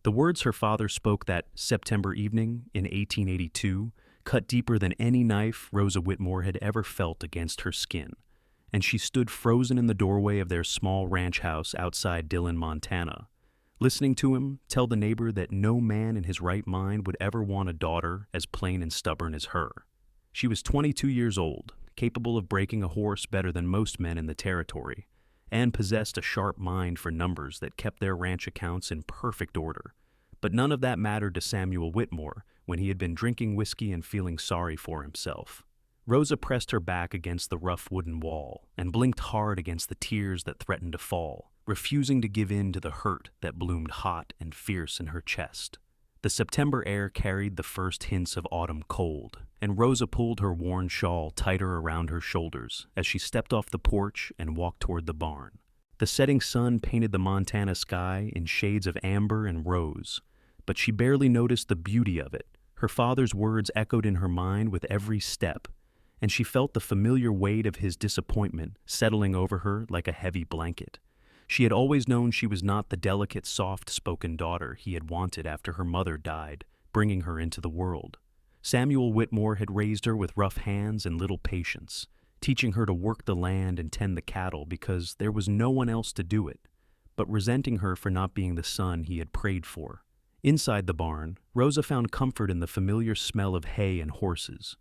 The words her father spoke that September evening in 1882 cut deeper than any knife Rosa Whitmore had ever felt against her skin, and she stood frozen in the doorway of their small ranch house outside Dillon, Montana, listening to him tell the neighbor that no man in his right mind would ever want a daughter as plain and stubborn as her. She was 22 years old, capable of breaking a horse better than most men in the territory, and possessed a sharp mind for numbers that kept their ranch accounts in perfect order. But none of that mattered to Samuel Whitmore when he had been drinking whiskey and feeling sorry for himself. Rosa pressed her back against the rough wooden wall and blinked hard against the tears that threatened to fall, refusing to give in to the hurt that bloomed hot and fierce in her chest. The September air carried the first hints of autumn cold, and Rosa pulled her worn shawl tighter around her shoulders as she stepped off the porch and walked toward the barn. The setting sun painted the Montana sky in shades of amber and rose, but she barely noticed the beauty of it. Her father's words echoed in her mind with every step, and she felt the familiar weight of his disappointment settling over her like a heavy blanket. She had always known she was not the delicate, soft-spoken daughter he had wanted after her mother died, bringing her into the world. Samuel Whitmore had raised her with rough hands and little patience, teaching her to work the land and tend the cattle because there was no one else to do it, but resenting her for not being the son he had prayed for. Inside the barn, Rosa found comfort in the familiar smell of hay and horses.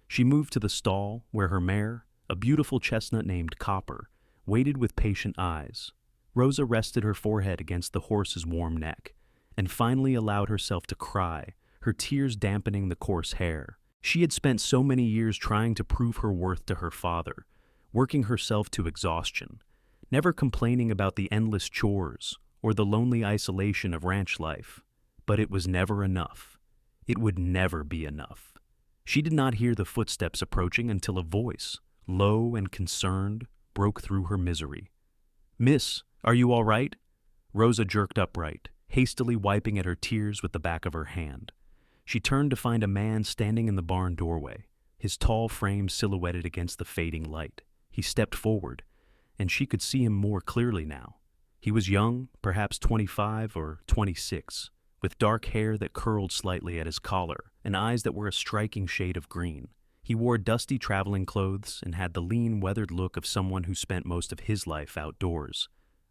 She moved to the stall where her mare, a beautiful chestnut named Copper, waited with patient eyes. Rosa rested her forehead against the horse's warm neck, and finally allowed herself to cry, her tears dampening the coarse hair. She had spent so many years trying to prove her worth to her father, working herself to exhaustion, never complaining about the endless chores or the lonely isolation of ranch life. But it was never enough. It would never be enough. She did not hear the footsteps approaching until a voice, low and concerned, broke through her misery. "Miss, are you all right?" Rosa jerked upright, hastily wiping at her tears with the back of her hand. She turned to find a man standing in the barn doorway, his tall frame silhouetted against the fading light. He stepped forward, and she could see him more clearly now. He was young, perhaps 25 or 26, with dark hair that curled slightly at his collar and eyes that were a striking shade of green. He wore dusty traveling clothes and had the lean, weathered look of someone who spent most of his life outdoors.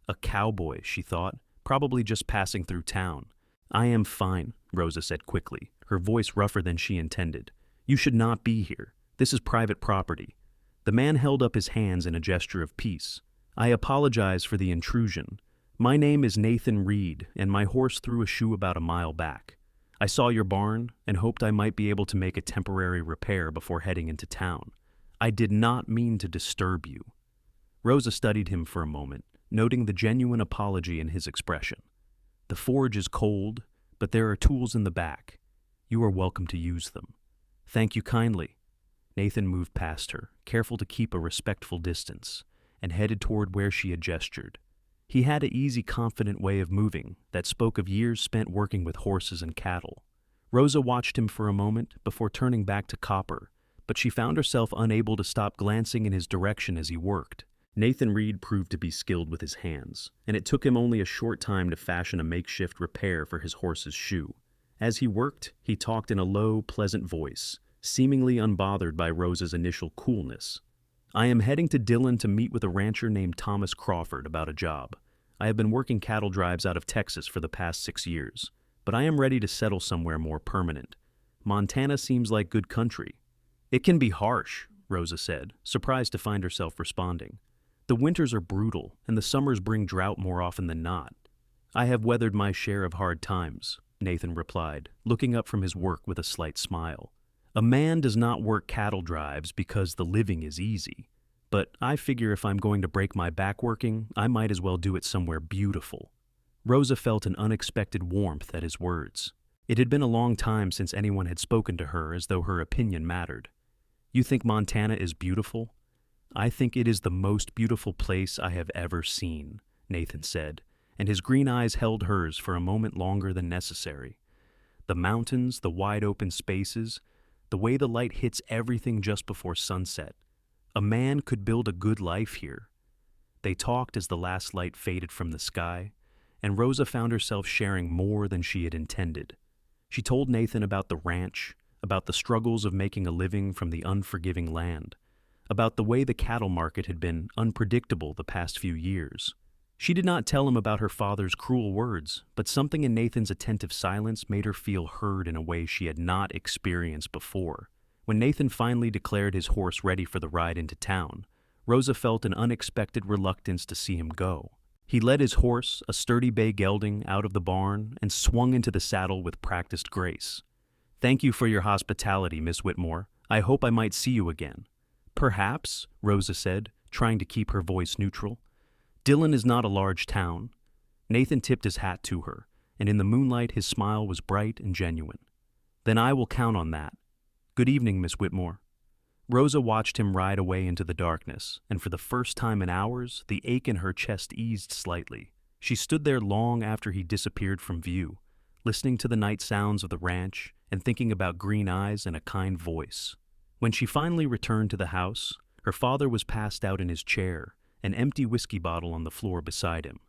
A cowboy, she thought, probably just passing through town. "I am fine," Rosa said quickly, her voice rougher than she intended. "You should not be here. This is private property." The man held up his hands in a gesture of peace. "I apologize for the intrusion. My name is Nathan Reid, and my horse threw a shoe about a mile back. I saw your barn and hoped I might be able to make a temporary repair before heading into town. I did not mean to disturb you." Rosa studied him for a moment, noting the genuine apology in his expression. "The forge is cold, but there are tools in the back. You are welcome to use them." "Thank you kindly." Nathan moved past her, careful to keep a respectful distance, and headed toward where she had gestured. He had an easy, confident way of moving that spoke of years spent working with horses and cattle. Rosa watched him for a moment before turning back to Copper, but she found herself unable to stop glancing in his direction as he worked. Nathan Reid proved to be skilled with his hands, and it took him only a short time to fashion a makeshift repair for his horse's shoe. As he worked, he talked in a low, pleasant voice, seemingly unbothered by Rosa's initial coolness. "I am heading to Dillon to meet with a rancher named Thomas Crawford about a job. I have been working cattle drives out of Texas for the past 6 years, but I am ready to settle somewhere more permanent. Montana seems like good country." "It can be harsh," Rosa said, surprised to find herself responding. "The winters are brutal, and the summers bring drought more often than not." "I have weathered my share of hard times," Nathan replied, looking up from his work with a slight smile. "A man does not work cattle drives because the living is easy. But I figure if I'm going to break my back working, I might as well do it somewhere beautiful." Rosa felt an unexpected warmth at his words. It had been a long time since anyone had spoken to her as though her opinion mattered. "You think Montana is beautiful?" "I think it is the most beautiful place I have ever seen," Nathan said, and his green eyes held hers for a moment longer than necessary. "The mountains, the wide open spaces, the way the light hits everything just before sunset. A man could build a good life here." They talked as the last light faded from the sky, and Rosa found herself sharing more than she had intended. She told Nathan about the ranch, about the struggles of making a living from the unforgiving land, about the way the cattle market had been unpredictable the past few years. She did not tell him about her father's cruel words, but something in Nathan's attentive silence made her feel heard in a way she had not experienced before. When Nathan finally declared his horse ready for the ride into town, Rosa felt an unexpected reluctance to see him go. He led his horse, a sturdy bay gelding, out of the barn and swung into the saddle with practiced grace. "Thank you for your hospitality, Miss Whitmore. I hope I might see you again." "Perhaps," Rosa said, trying to keep her voice neutral. Dillon is not a large town. Nathan tipped his hat to her, and in the moonlight his smile was bright and genuine. "Then I will count on that. Good evening, Miss Whitmore." Rosa watched him ride away into the darkness, and for the first time in hours, the ache in her chest eased slightly. She stood there long after he disappeared from view, listening to the night sounds of the ranch and thinking about green eyes and a kind voice. When she finally returned to the house, her father was passed out in his chair, an empty whiskey bottle on the floor beside him.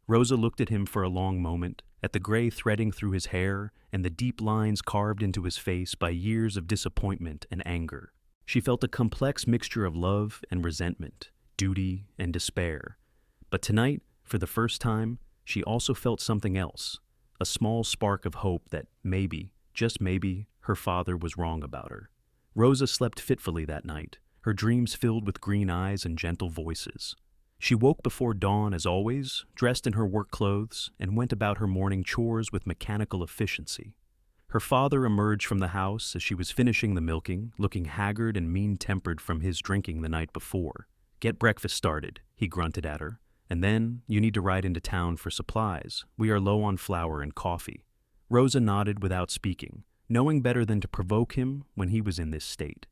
Rosa looked at him for a long moment, at the gray threading through his hair and the deep lines carved into his face by years of disappointment and anger. She felt a complex mixture of love and resentment, duty and despair. But tonight, for the first time, she also felt something else, a small spark of hope that maybe, just maybe, her father was wrong about her. Rosa slept fitfully that night, her dreams filled with green eyes and gentle voices. She woke before dawn as always, dressed in her work clothes, and went about her morning chores with mechanical efficiency. Her father emerged from the house as she was finishing the milking, looking haggard and mean-tempered from his drinking the night before. "Get breakfast started," he grunted at her, "and then you need to ride into town for supplies. We are low on flour and coffee." Rosa nodded without speaking, knowing better than to provoke him when he was in this state.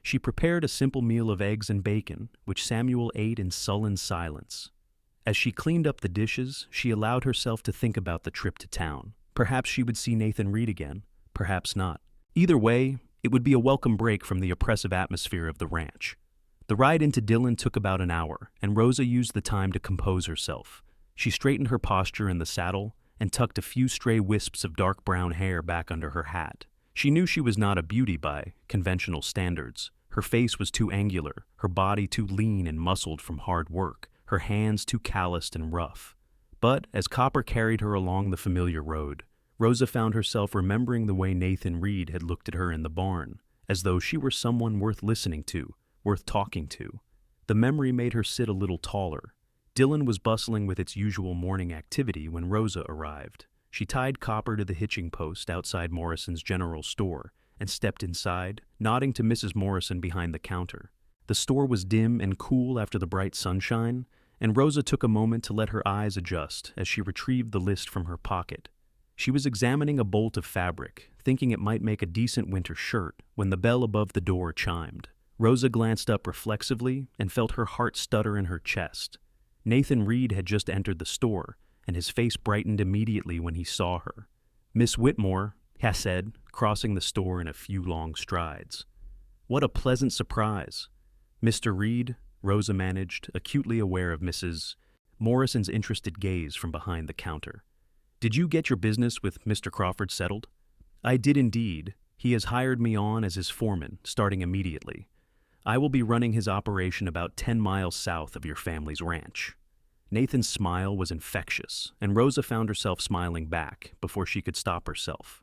She prepared a simple meal of eggs and bacon, which Samuel ate in sullen silence. As she cleaned up the dishes, she allowed herself to think about the trip to town. Perhaps she would see Nathan Reid again, perhaps not. Either way, it would be a welcome break from the oppressive atmosphere of the ranch. The ride into Dillon took about an hour, and Rosa used the time to compose herself. She straightened her posture in the saddle and tucked a few stray wisps of dark brown hair back under her hat. She knew she was not a beauty by conventional standards. Her face was too angular, her body too lean and muscled from hard work, her hands too calloused and rough. But as Copper carried her along the familiar road, Rosa found herself remembering the way Nathan Reid had looked at her in the barn, as though she were someone worth listening to, worth talking to. The memory made her sit a little taller. Dillon was bustling with its usual morning activity when Rosa arrived. She tied Copper to the hitching post outside Morrison's general store and stepped inside, nodding to Mrs. Morrison behind the counter. The store was dim and cool after the bright sunshine, and Rosa took a moment to let her eyes adjust as she retrieved the list from her pocket. She was examining a bolt of fabric, thinking it might make a decent winter shirt, when the bell above the door chimed. Rosa glanced up reflexively and felt her heart stutter in her chest. Nathan Reid had just entered the store, and his face brightened immediately when he saw her. "Miss Whitmore," he said, crossing the store in a few long strides. "What a pleasant surprise." "Mr. Reid," Rosa managed, acutely aware of Mrs. Morrison's interested gaze from behind the counter. "Did you get your business with Mr. Crawford settled?" "I did indeed. He has hired me on as his foreman, starting immediately. I will be running his operation about 10 miles south of your family's ranch." Nathan's smile was infectious, and Rosa found herself smiling back before she could stop herself.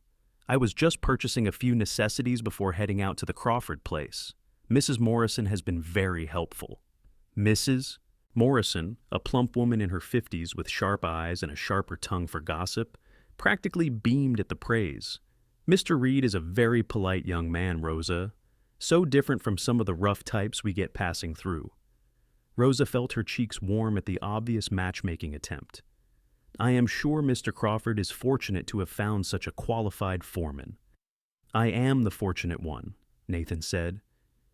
"I was just purchasing a few necessities before heading out to the Crawford place. Mrs. Morrison has been very helpful." Mrs. Morrison, a plump woman in her 50s with sharp eyes and a sharper tongue for gossip, practically beamed at the praise. "Mr. Reid is a very polite young man, Rosa. So different from some of the rough types we get passing through." Rosa felt her cheeks warm at the obvious matchmaking attempt. "I am sure Mr. Crawford is fortunate to have found such a qualified foreman." "I am the fortunate one," Nathan said.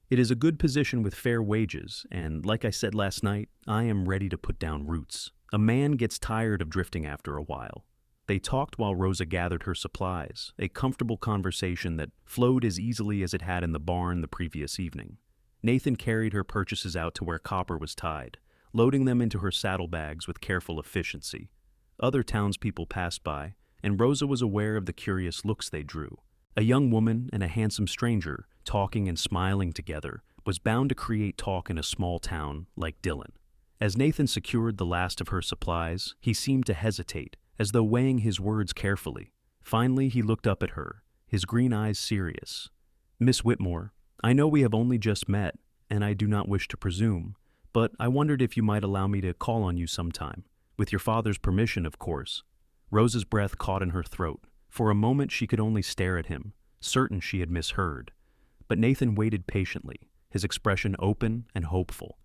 "It is a good position with fair wages, and like I said last night, I am ready to put down roots. A man gets tired of drifting after a while." They talked while Rosa gathered her supplies, a comfortable conversation that flowed as easily as it had in the barn the previous evening. Nathan carried her purchases out to where Copper was tied, loading them into her saddlebags with careful efficiency. Other townspeople passed by, and Rosa was aware of the curious looks they drew. A young woman and a handsome stranger, talking and smiling together, was bound to create talk in a small town like Dillon. As Nathan secured the last of her supplies, he seemed to hesitate, as though weighing his words carefully. Finally, he looked up at her, his green eyes serious. "Miss Whitmore, I know we have only just met, and I do not wish to presume, but I wondered if you might allow me to call on you sometime. With your father's permission, of course." Rosa's breath caught in her throat. For a moment she could only stare at him, certain she had misheard. But Nathan waited patiently, his expression open and hopeful.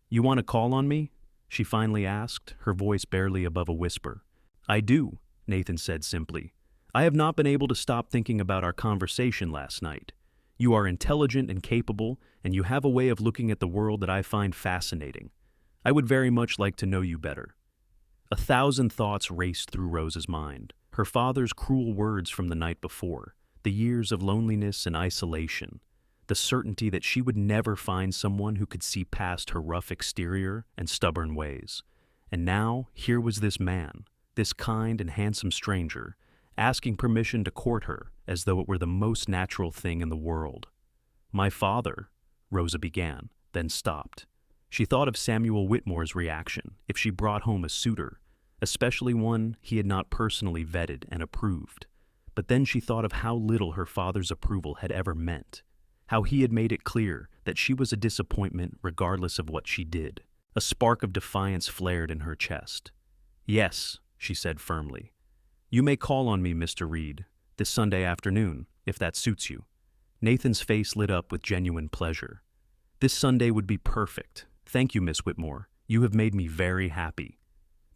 "You want to call on me?" she finally asked, her voice barely above a whisper. "I do," Nathan said simply. "I have not been able to stop thinking about our conversation last night. You are intelligent and capable, and you have a way of looking at the world that I find fascinating. I would very much like to know you better." 1,000 thoughts raced through Rosa's mind. Her father's cruel words from the night before, the years of loneliness and isolation, the certainty that she would never find someone who could see past her rough exterior and stubborn ways. And now, here was this man, this kind and handsome stranger, asking permission to court her as though it were the most natural thing in the world. "My father," Rosa began, then stopped. She thought of Samuel Whitmore's reaction if she brought home a suitor, especially one he had not personally vetted and approved. But then she thought of how little her father's approval had ever meant, how he had made it clear that she was a disappointment regardless of what she did. A spark of defiance flared in her chest. "Yes," she said firmly. "You may call on me, Mr. Reid, this Sunday afternoon, if that suits you." Nathan's face lit up with genuine pleasure. "This Sunday would be perfect. Thank you, Miss Whitmore. You have made me very happy."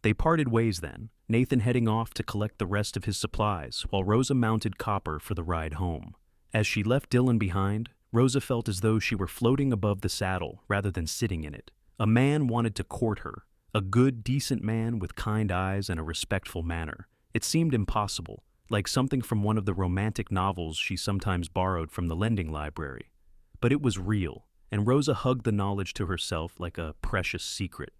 They parted ways then, Nathan heading off to collect the rest of his supplies, while Rosa mounted Copper for the ride home. As she left Dillon behind, Rosa felt as though she were floating above the saddle rather than sitting in it. A man wanted to court her, a good, decent man with kind eyes and a respectful manner. It seemed impossible, like something from one of the romantic novels she sometimes borrowed from the lending library. But it was real, and Rosa hugged the knowledge to herself like a precious secret.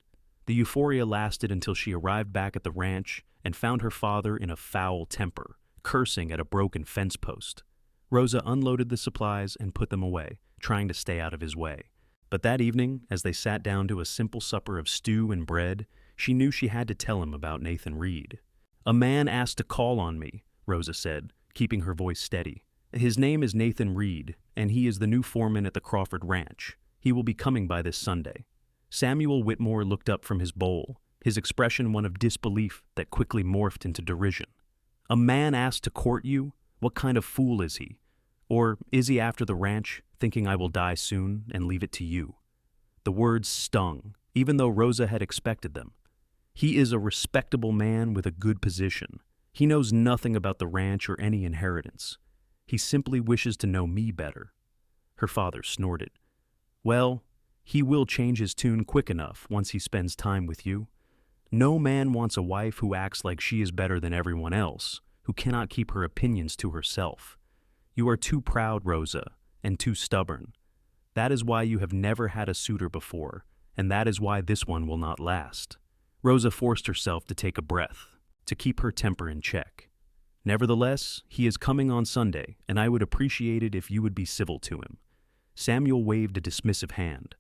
The euphoria lasted until she arrived back at the ranch and found her father in a foul temper, cursing at a broken fence post. Rosa unloaded the supplies and put them away, trying to stay out of his way. But that evening, as they sat down to a simple supper of stew and bread, she knew she had to tell him about Nathan Reid. "A man asked to call on me," Rosa said, keeping her voice steady. "His name is Nathan Reid, and he is the new foreman at the Crawford Ranch. He will be coming by this Sunday." Samuel Whitmore looked up from his bowl, his expression one of disbelief that quickly morphed into derision. "A man asked to court you? What kind of fool is he? Or is he after the ranch, thinking I will die soon and leave it to you?" The words stung, even though Rosa had expected them. "He is a respectable man with a good position. He knows nothing about the ranch or any inheritance. He simply wishes to know me better." Her father snorted. "Well, he will change his tune quick enough once he spends time with you. No man wants a wife who acts like she is better than everyone else, who cannot keep her opinions to herself. You are too proud, Rosa, and too stubborn. That is why you have never had a suitor before, and that is why this one will not last." Rosa forced herself to take a breath, to keep her temper in check. "Nevertheless, he is coming on Sunday, and I would appreciate it if you would be civil to him." Samuel waved a dismissive hand.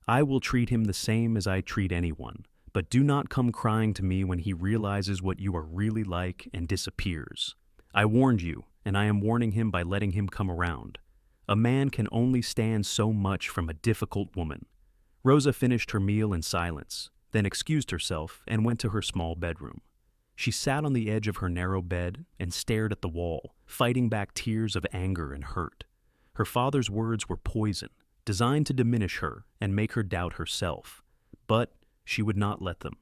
"I will treat him the same as I treat anyone, but do not come crying to me when he realizes what you are really like and disappears. I warned you, and I am warning him by letting him come around. A man can only stand so much from a difficult woman." Rosa finished her meal in silence, then excused herself and went to her small bedroom. She sat on the edge of her narrow bed and stared at the wall, fighting back tears of anger and hurt. Her father's words were poison, designed to diminish her and make her doubt herself. But she would not let them.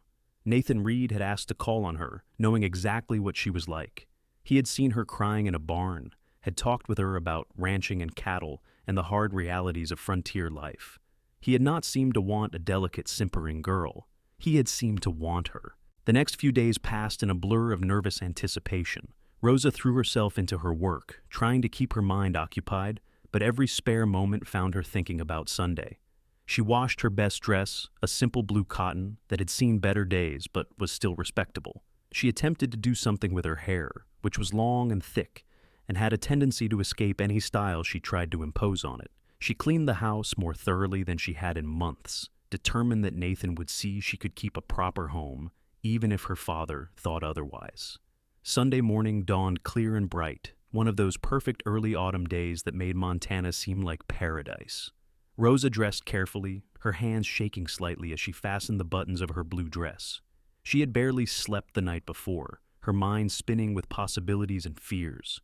Nathan Reid had asked to call on her, knowing exactly what she was like. He had seen her crying in a barn, had talked with her about ranching and cattle and the hard realities of frontier life. He had not seemed to want a delicate, simpering girl. He had seemed to want her. The next few days passed in a blur of nervous anticipation. Rosa threw herself into her work, trying to keep her mind occupied, but every spare moment found her thinking about Sunday. She washed her best dress, a simple blue cotton that had seen better days but was still respectable. She attempted to do something with her hair, which was long and thick, and had a tendency to escape any style she tried to impose on it. She cleaned the house more thoroughly than she had in months, determined that Nathan would see she could keep a proper home, even if her father thought otherwise. Sunday morning dawned clear and bright, one of those perfect early autumn days that made Montana seem like paradise. Rosa dressed carefully, her hands shaking slightly as she fastened the buttons of her blue dress. She had barely slept the night before, her mind spinning with possibilities and fears.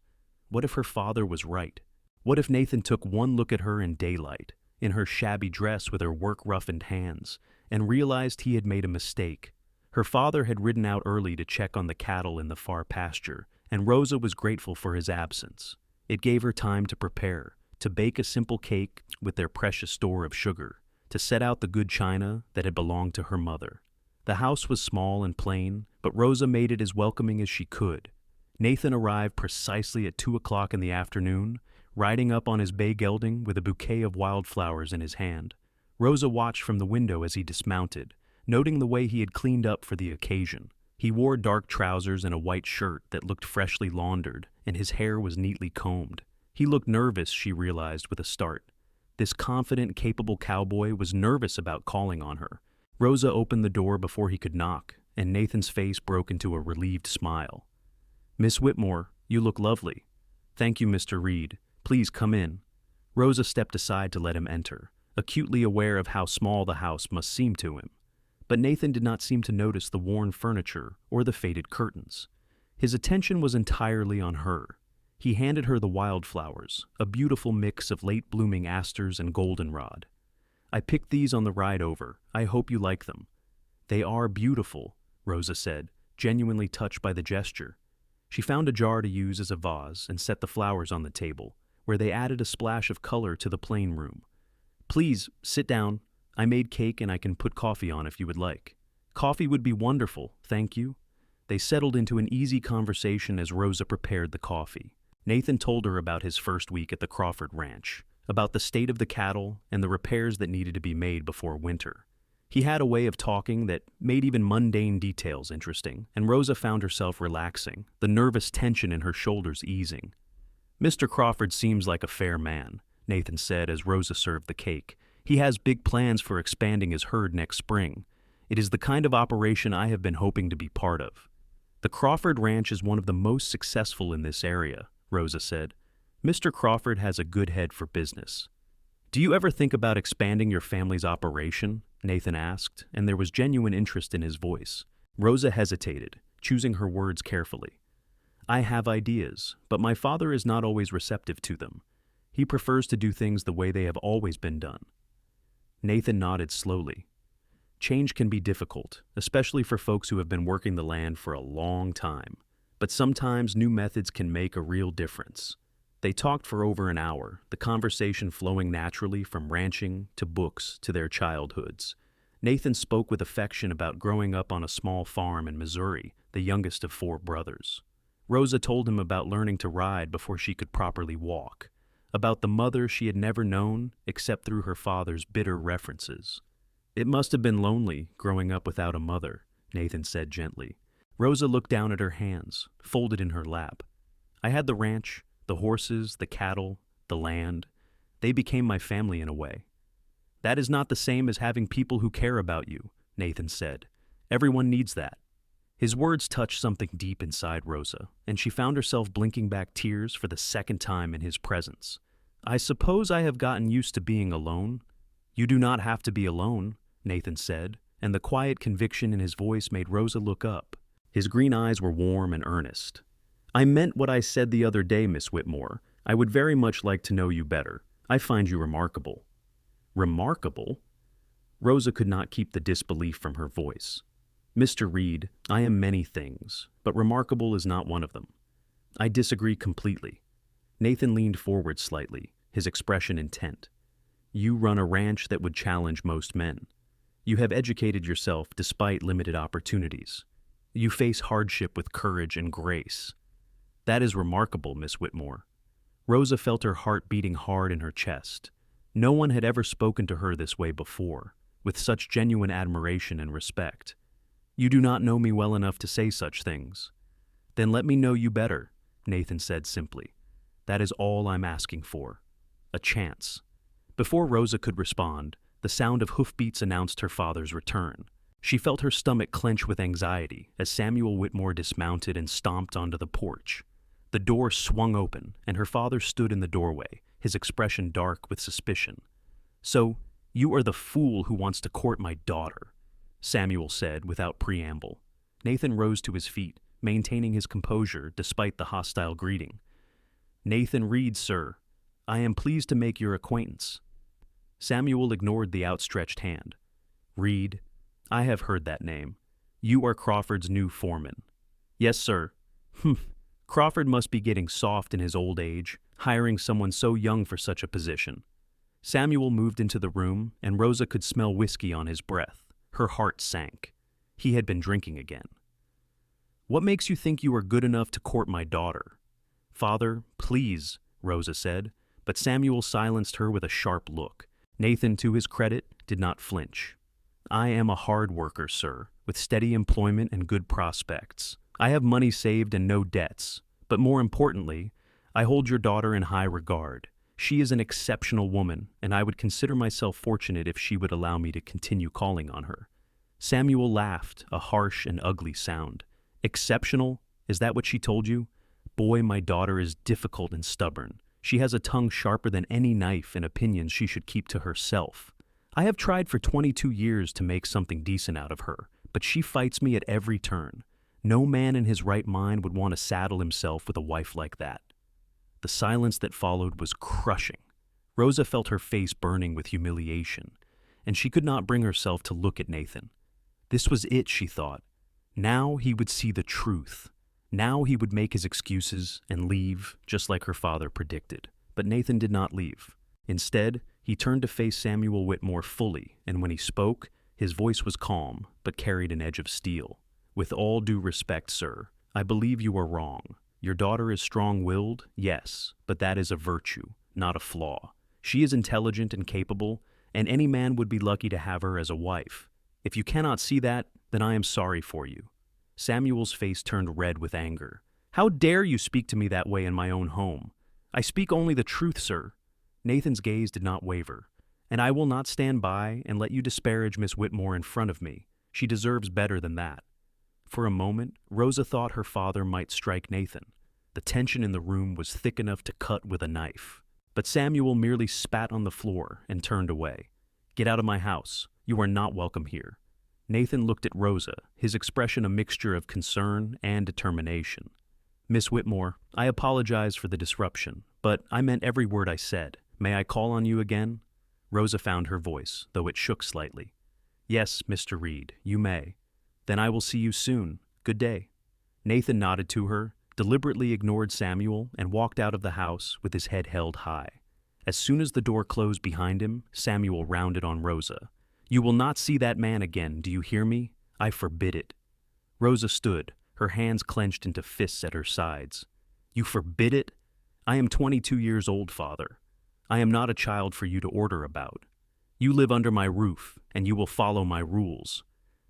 What if her father was right? What if Nathan took one look at her in daylight, in her shabby dress with her work-roughened hands, and realized he had made a mistake? Her father had ridden out early to check on the cattle in the far pasture, and Rosa was grateful for his absence. It gave her time to prepare, to bake a simple cake with their precious store of sugar, to set out the good china that had belonged to her mother. The house was small and plain, but Rosa made it as welcoming as she could. Nathan arrived precisely at 2 o'clock in the afternoon, riding up on his bay gelding with a bouquet of wildflowers in his hand. Rosa watched from the window as he dismounted, noting the way he had cleaned up for the occasion. He wore dark trousers and a white shirt that looked freshly laundered, and his hair was neatly combed. He looked nervous, she realized with a start. This confident, capable cowboy was nervous about calling on her. Rosa opened the door before he could knock, and Nathan's face broke into a relieved smile. "Miss Whitmore, you look lovely." "Thank you, Mr. Reid. Please come in." Rosa stepped aside to let him enter, acutely aware of how small the house must seem to him. But Nathan did not seem to notice the worn furniture or the faded curtains. His attention was entirely on her. He handed her the wildflowers, a beautiful mix of late-blooming asters and goldenrod. "I picked these on the ride over. I hope you like them." "They are beautiful," Rosa said, genuinely touched by the gesture. She found a jar to use as a vase and set the flowers on the table, where they added a splash of color to the plain room. "Please, sit down. I made cake and I can put coffee on if you would like." "Coffee would be wonderful, thank you." They settled into an easy conversation as Rosa prepared the coffee. Nathan told her about his first week at the Crawford Ranch, about the state of the cattle and the repairs that needed to be made before winter. He had a way of talking that made even mundane details interesting, and Rosa found herself relaxing, the nervous tension in her shoulders easing. "Mr. Crawford seems like a fair man," Nathan said as Rosa served the cake. "He has big plans for expanding his herd next spring. It is the kind of operation I have been hoping to be part of." "The Crawford Ranch is one of the most successful in this area," Rosa said. "Mr. Crawford has a good head for business." "Do you ever think about expanding your family's operation?" Nathan asked, and there was genuine interest in his voice. Rosa hesitated, choosing her words carefully. "I have ideas, but my father is not always receptive to them. He prefers to do things the way they have always been done." Nathan nodded slowly. Change can be difficult, especially for folks who have been working the land for a long time. But sometimes new methods can make a real difference. They talked for over an hour, the conversation flowing naturally from ranching to books to their childhoods. Nathan spoke with affection about growing up on a small farm in Missouri, the youngest of 4 brothers. Rosa told him about learning to ride before she could properly walk, about the mother she had never known except through her father's bitter references. "It must have been lonely growing up without a mother," Nathan said gently. Rosa looked down at her hands, folded in her lap. "I had the ranch, the horses, the cattle, the land. They became my family in a way." "That is not the same as having people who care about you," Nathan said. "Everyone needs that." His words touched something deep inside Rosa, and she found herself blinking back tears for the second time in his presence. "I suppose I have gotten used to being alone." "You do not have to be alone," Nathan said, and the quiet conviction in his voice made Rosa look up. His green eyes were warm and earnest. "I meant what I said the other day, Miss Whitmore. I would very much like to know you better. I find you remarkable." "Remarkable?" Rosa could not keep the disbelief from her voice. "Mr. Reid, I am many things, but remarkable is not one of them." "I disagree completely." Nathan leaned forward slightly, his expression intent. "You run a ranch that would challenge most men. You have educated yourself despite limited opportunities. You face hardship with courage and grace. That is remarkable, Miss Whitmore." Rosa felt her heart beating hard in her chest. No one had ever spoken to her this way before, with such genuine admiration and respect. You do not know me well enough to say such things. Then let me know you better, Nathan said simply. That is all I'm asking for. A chance. Before Rosa could respond, the sound of hoofbeats announced her father's return. She felt her stomach clench with anxiety as Samuel Whitmore dismounted and stomped onto the porch. The door swung open, and her father stood in the doorway, his expression dark with suspicion. So, you are the fool who wants to court my daughter, Samuel said without preamble. Nathan rose to his feet, maintaining his composure despite the hostile greeting. Nathan Reid, sir. I am pleased to make your acquaintance. Samuel ignored the outstretched hand. Reid, I have heard that name. You are Crawford's new foreman. Yes, sir. Humph. Crawford must be getting soft in his old age, hiring someone so young for such a position. Samuel moved into the room, and Rosa could smell whiskey on his breath. Her heart sank. He had been drinking again. What makes you think you are good enough to court my daughter? Father, please, Rosa said, but Samuel silenced her with a sharp look. Nathan, to his credit, did not flinch. I am a hard worker, sir, with steady employment and good prospects. I have money saved and no debts, but more importantly, I hold your daughter in high regard. She is an exceptional woman, and I would consider myself fortunate if she would allow me to continue calling on her. Samuel laughed, a harsh and ugly sound. Exceptional? Is that what she told you? Boy, my daughter is difficult and stubborn. She has a tongue sharper than any knife and opinions she should keep to herself. I have tried for 22 years to make something decent out of her, but she fights me at every turn. No man in his right mind would want to saddle himself with a wife like that. The silence that followed was crushing. Rosa felt her face burning with humiliation, and she could not bring herself to look at Nathan. This was it, she thought. Now he would see the truth. Now he would make his excuses and leave, just like her father predicted. But Nathan did not leave. Instead, he turned to face Samuel Whitmore fully, and when he spoke, his voice was calm, but carried an edge of steel. With all due respect, sir, I believe you are wrong. Your daughter is strong-willed, yes, but that is a virtue, not a flaw. She is intelligent and capable, and any man would be lucky to have her as a wife. If you cannot see that, then I am sorry for you. Samuel's face turned red with anger. How dare you speak to me that way in my own home? I speak only the truth, sir. Nathan's gaze did not waver. And I will not stand by and let you disparage Miss Whitmore in front of me. She deserves better than that. For a moment, Rosa thought her father might strike Nathan. The tension in the room was thick enough to cut with a knife. But Samuel merely spat on the floor and turned away. Get out of my house. You are not welcome here. Nathan looked at Rosa, his expression a mixture of concern and determination. Miss Whitmore, I apologize for the disruption, but I meant every word I said. May I call on you again? Rosa found her voice, though it shook slightly. Yes, Mr. Reid, you may. Then I will see you soon. Good day. Nathan nodded to her, deliberately ignored Samuel, and walked out of the house with his head held high. As soon as the door closed behind him, Samuel rounded on Rosa. You will not see that man again, do you hear me? I forbid it. Rosa stood, her hands clenched into fists at her sides. You forbid it? I am 22 years old, father. I am not a child for you to order about. You live under my roof, and you will follow my rules.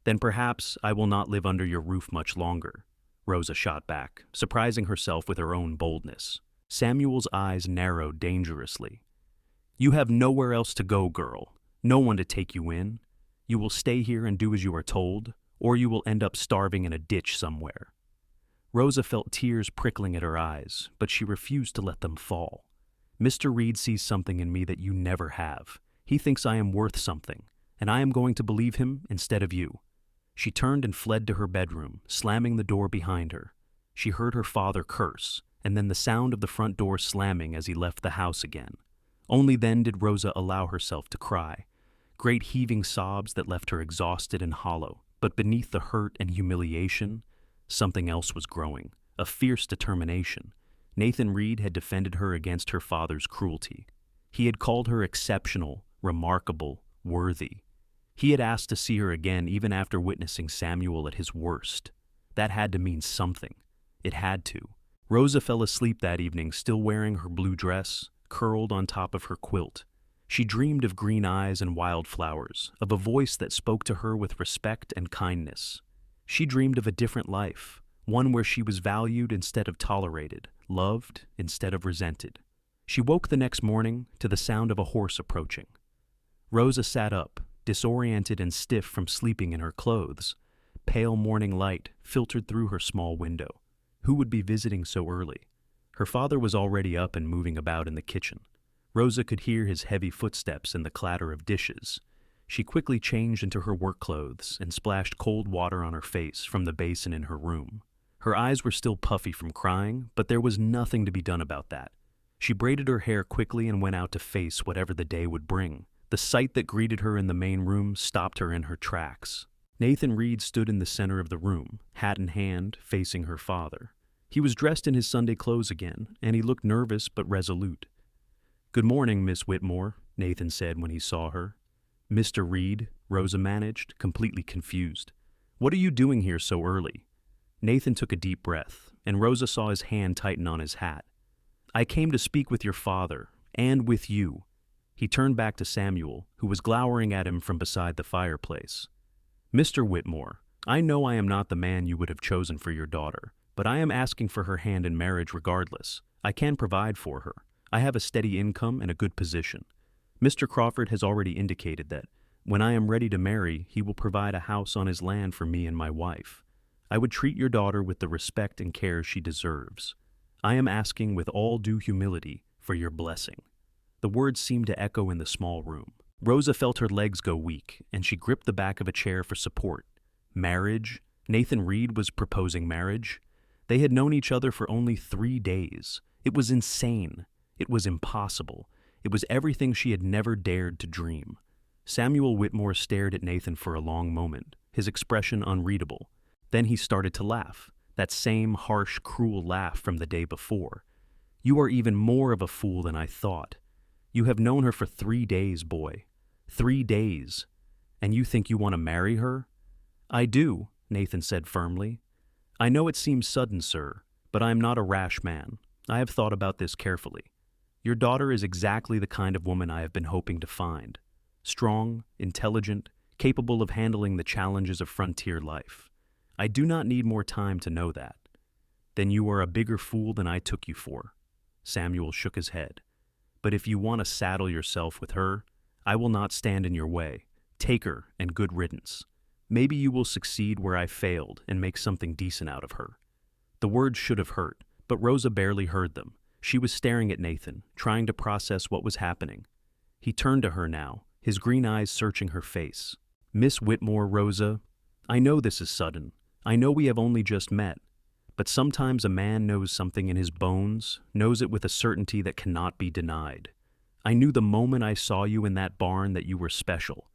Then perhaps I will not live under your roof much longer. Rosa shot back, surprising herself with her own boldness. Samuel's eyes narrowed dangerously. You have nowhere else to go, girl. No one to take you in. You will stay here and do as you are told, or you will end up starving in a ditch somewhere. Rosa felt tears prickling at her eyes, but she refused to let them fall. Mr. Reid sees something in me that you never have. He thinks I am worth something, and I am going to believe him instead of you. She turned and fled to her bedroom, slamming the door behind her. She heard her father curse, and then the sound of the front door slamming as he left the house again. Only then did Rosa allow herself to cry. Great heaving sobs that left her exhausted and hollow, but beneath the hurt and humiliation, something else was growing, a fierce determination. Nathan Reid had defended her against her father's cruelty. He had called her exceptional, remarkable, worthy. He had asked to see her again even after witnessing Samuel at his worst. That had to mean something. It had to. Rosa fell asleep that evening still wearing her blue dress, curled on top of her quilt. She dreamed of green eyes and wildflowers, of a voice that spoke to her with respect and kindness. She dreamed of a different life, one where she was valued instead of tolerated, loved instead of resented. She woke the next morning to the sound of a horse approaching. Rosa sat up, disoriented and stiff from sleeping in her clothes. Pale morning light filtered through her small window. Who would be visiting so early? Her father was already up and moving about in the kitchen. Rosa could hear his heavy footsteps and the clatter of dishes. She quickly changed into her work clothes and splashed cold water on her face from the basin in her room. Her eyes were still puffy from crying, but there was nothing to be done about that. She braided her hair quickly and went out to face whatever the day would bring. The sight that greeted her in the main room stopped her in her tracks. Nathan Reid stood in the center of the room, hat in hand, facing her father. He was dressed in his Sunday clothes again, and he looked nervous but resolute. "Good morning, Miss Whitmore," Nathan said when he saw her. "Mr. Reid," Rosa managed, completely confused. "What are you doing here so early?" Nathan took a deep breath, and Rosa saw his hand tighten on his hat. "I came to speak with your father, and with you." He turned back to Samuel, who was glowering at him from beside the fireplace. "Mr. Whitmore, I know I am not the man you would have chosen for your daughter, but I am asking for her hand in marriage regardless. I can provide for her. I have a steady income and a good position. Mr. Crawford has already indicated that, when I am ready to marry, he will provide a house on his land for me and my wife. I would treat your daughter with the respect and care she deserves. I am asking with all due humility for your blessing." The words seemed to echo in the small room. Rosa felt her legs go weak, and she gripped the back of a chair for support. Marriage? Nathan Reid was proposing marriage? They had known each other for only 3 days. It was insane. It was impossible. It was everything she had never dared to dream. Samuel Whitmore stared at Nathan for a long moment, his expression unreadable. Then he started to laugh, that same harsh, cruel laugh from the day before. "You are even more of a fool than I thought. You have known her for 3 days, boy. 3 days. And you think you want to marry her?" "I do," Nathan said firmly. "I know it seems sudden, sir, but I am not a rash man. I have thought about this carefully. Your daughter is exactly the kind of woman I have been hoping to find. Strong, intelligent, capable of handling the challenges of frontier life. I do not need more time to know that." "Then you are a bigger fool than I took you for." Samuel shook his head. "But if you want to saddle yourself with her, I will not stand in your way. Take her, and good riddance. Maybe you will succeed where I failed and make something decent out of her." The words should have hurt, but Rosa barely heard them. She was staring at Nathan, trying to process what was happening. He turned to her now, his green eyes searching her face. "Miss Whitmore, Rosa, I know this is sudden. I know we have only just met. But sometimes a man knows something in his bones, knows it with a certainty that cannot be denied. I knew the moment I saw you in that barn that you were special.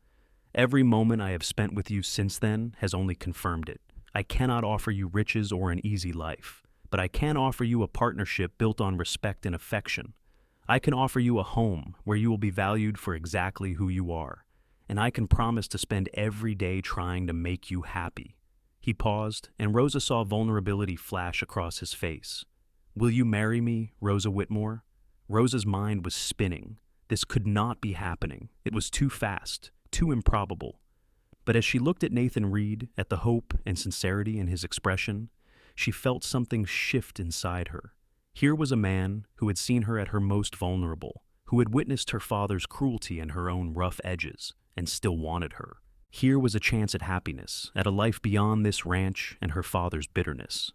Every moment I have spent with you since then has only confirmed it. I cannot offer you riches or an easy life, but I can offer you a partnership built on respect and affection. I can offer you a home where you will be valued for exactly who you are, and I can promise to spend every day trying to make you happy." He paused, and Rosa saw vulnerability flash across his face. "Will you marry me, Rosa Whitmore?" Rosa's mind was spinning. This could not be happening. It was too fast, too improbable. But as she looked at Nathan Reid, at the hope and sincerity in his expression, she felt something shift inside her. Here was a man who had seen her at her most vulnerable, who had witnessed her father's cruelty and her own rough edges, and still wanted her. Here was a chance at happiness, at a life beyond this ranch and her father's bitterness.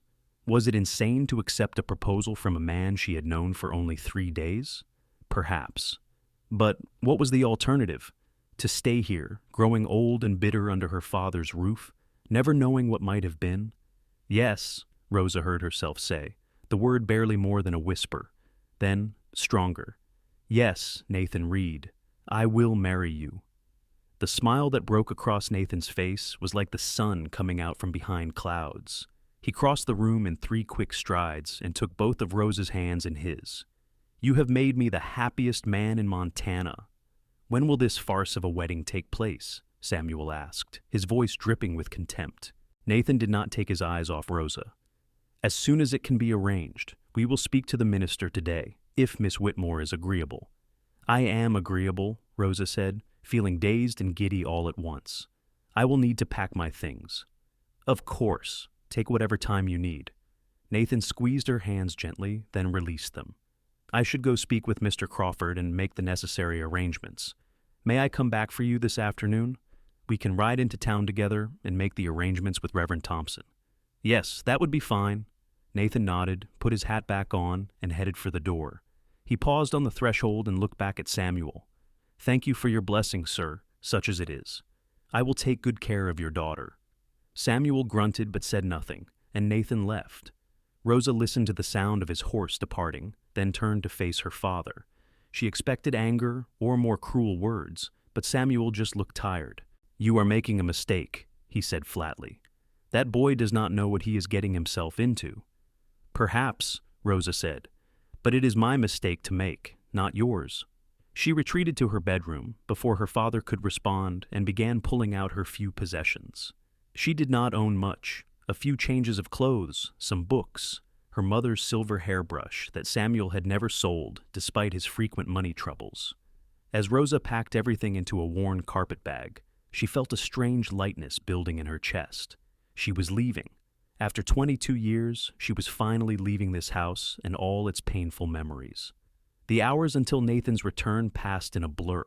Was it insane to accept a proposal from a man she had known for only 3 days? Perhaps. But what was the alternative? To stay here, growing old and bitter under her father's roof, never knowing what might have been? "Yes," Rosa heard herself say, the word barely more than a whisper. Then, stronger. "Yes, Nathan Reid, I will marry you." The smile that broke across Nathan's face was like the sun coming out from behind clouds. He crossed the room in 3 quick strides and took both of Rosa's hands in his. "You have made me the happiest man in Montana." "When will this farce of a wedding take place?" Samuel asked, his voice dripping with contempt. Nathan did not take his eyes off Rosa. "As soon as it can be arranged. We will speak to the minister today, if Miss Whitmore is agreeable." "I am agreeable," Rosa said, feeling dazed and giddy all at once. "I will need to pack my things." Of course. Take whatever time you need. Nathan squeezed her hands gently, then released them. I should go speak with Mr. Crawford and make the necessary arrangements. May I come back for you this afternoon? We can ride into town together and make the arrangements with Reverend Thompson. Yes, that would be fine. Nathan nodded, put his hat back on, and headed for the door. He paused on the threshold and looked back at Samuel. Thank you for your blessing, sir, such as it is. I will take good care of your daughter. Samuel grunted but said nothing, and Nathan left. Rosa listened to the sound of his horse departing, then turned to face her father. She expected anger or more cruel words, but Samuel just looked tired. You are making a mistake, he said flatly. That boy does not know what he is getting himself into. Perhaps, Rosa said, but it is my mistake to make, not yours. She retreated to her bedroom before her father could respond and began pulling out her few possessions. She did not own much, a few changes of clothes, some books, her mother's silver hairbrush that Samuel had never sold despite his frequent money troubles. As Rosa packed everything into a worn carpet bag, she felt a strange lightness building in her chest. She was leaving. After 22 years, she was finally leaving this house and all its painful memories. The hours until Nathan's return passed in a blur.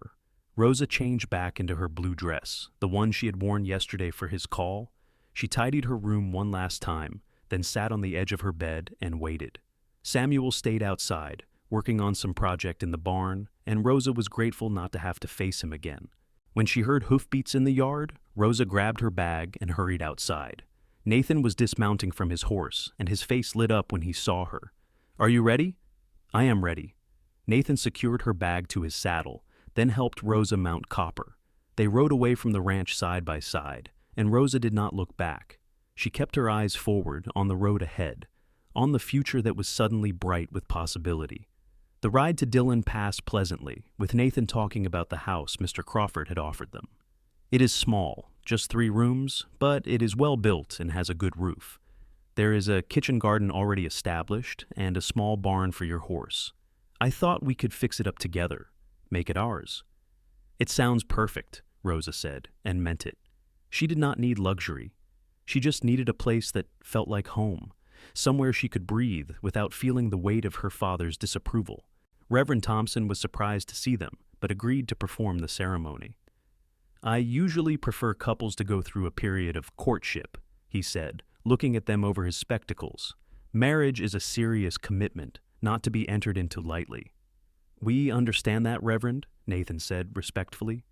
Rosa changed back into her blue dress, the one she had worn yesterday for his call. She tidied her room one last time, then sat on the edge of her bed and waited. Samuel stayed outside, working on some project in the barn, and Rosa was grateful not to have to face him again. When she heard hoofbeats in the yard, Rosa grabbed her bag and hurried outside. Nathan was dismounting from his horse, and his face lit up when he saw her. Are you ready? I am ready. Nathan secured her bag to his saddle, then helped Rosa mount Copper. They rode away from the ranch side by side, and Rosa did not look back. She kept her eyes forward on the road ahead, on the future that was suddenly bright with possibility. The ride to Dillon passed pleasantly, with Nathan talking about the house Mr. Crawford had offered them. It is small, just 3 rooms, but it is well built and has a good roof. There is a kitchen garden already established and a small barn for your horse. I thought we could fix it up together, make it ours. It sounds perfect, Rosa said, and meant it. She did not need luxury. She just needed a place that felt like home, somewhere she could breathe without feeling the weight of her father's disapproval. Reverend Thompson was surprised to see them, but agreed to perform the ceremony. I usually prefer couples to go through a period of courtship, he said, looking at them over his spectacles. Marriage is a serious commitment, not to be entered into lightly. We understand that, Reverend, Nathan said respectfully.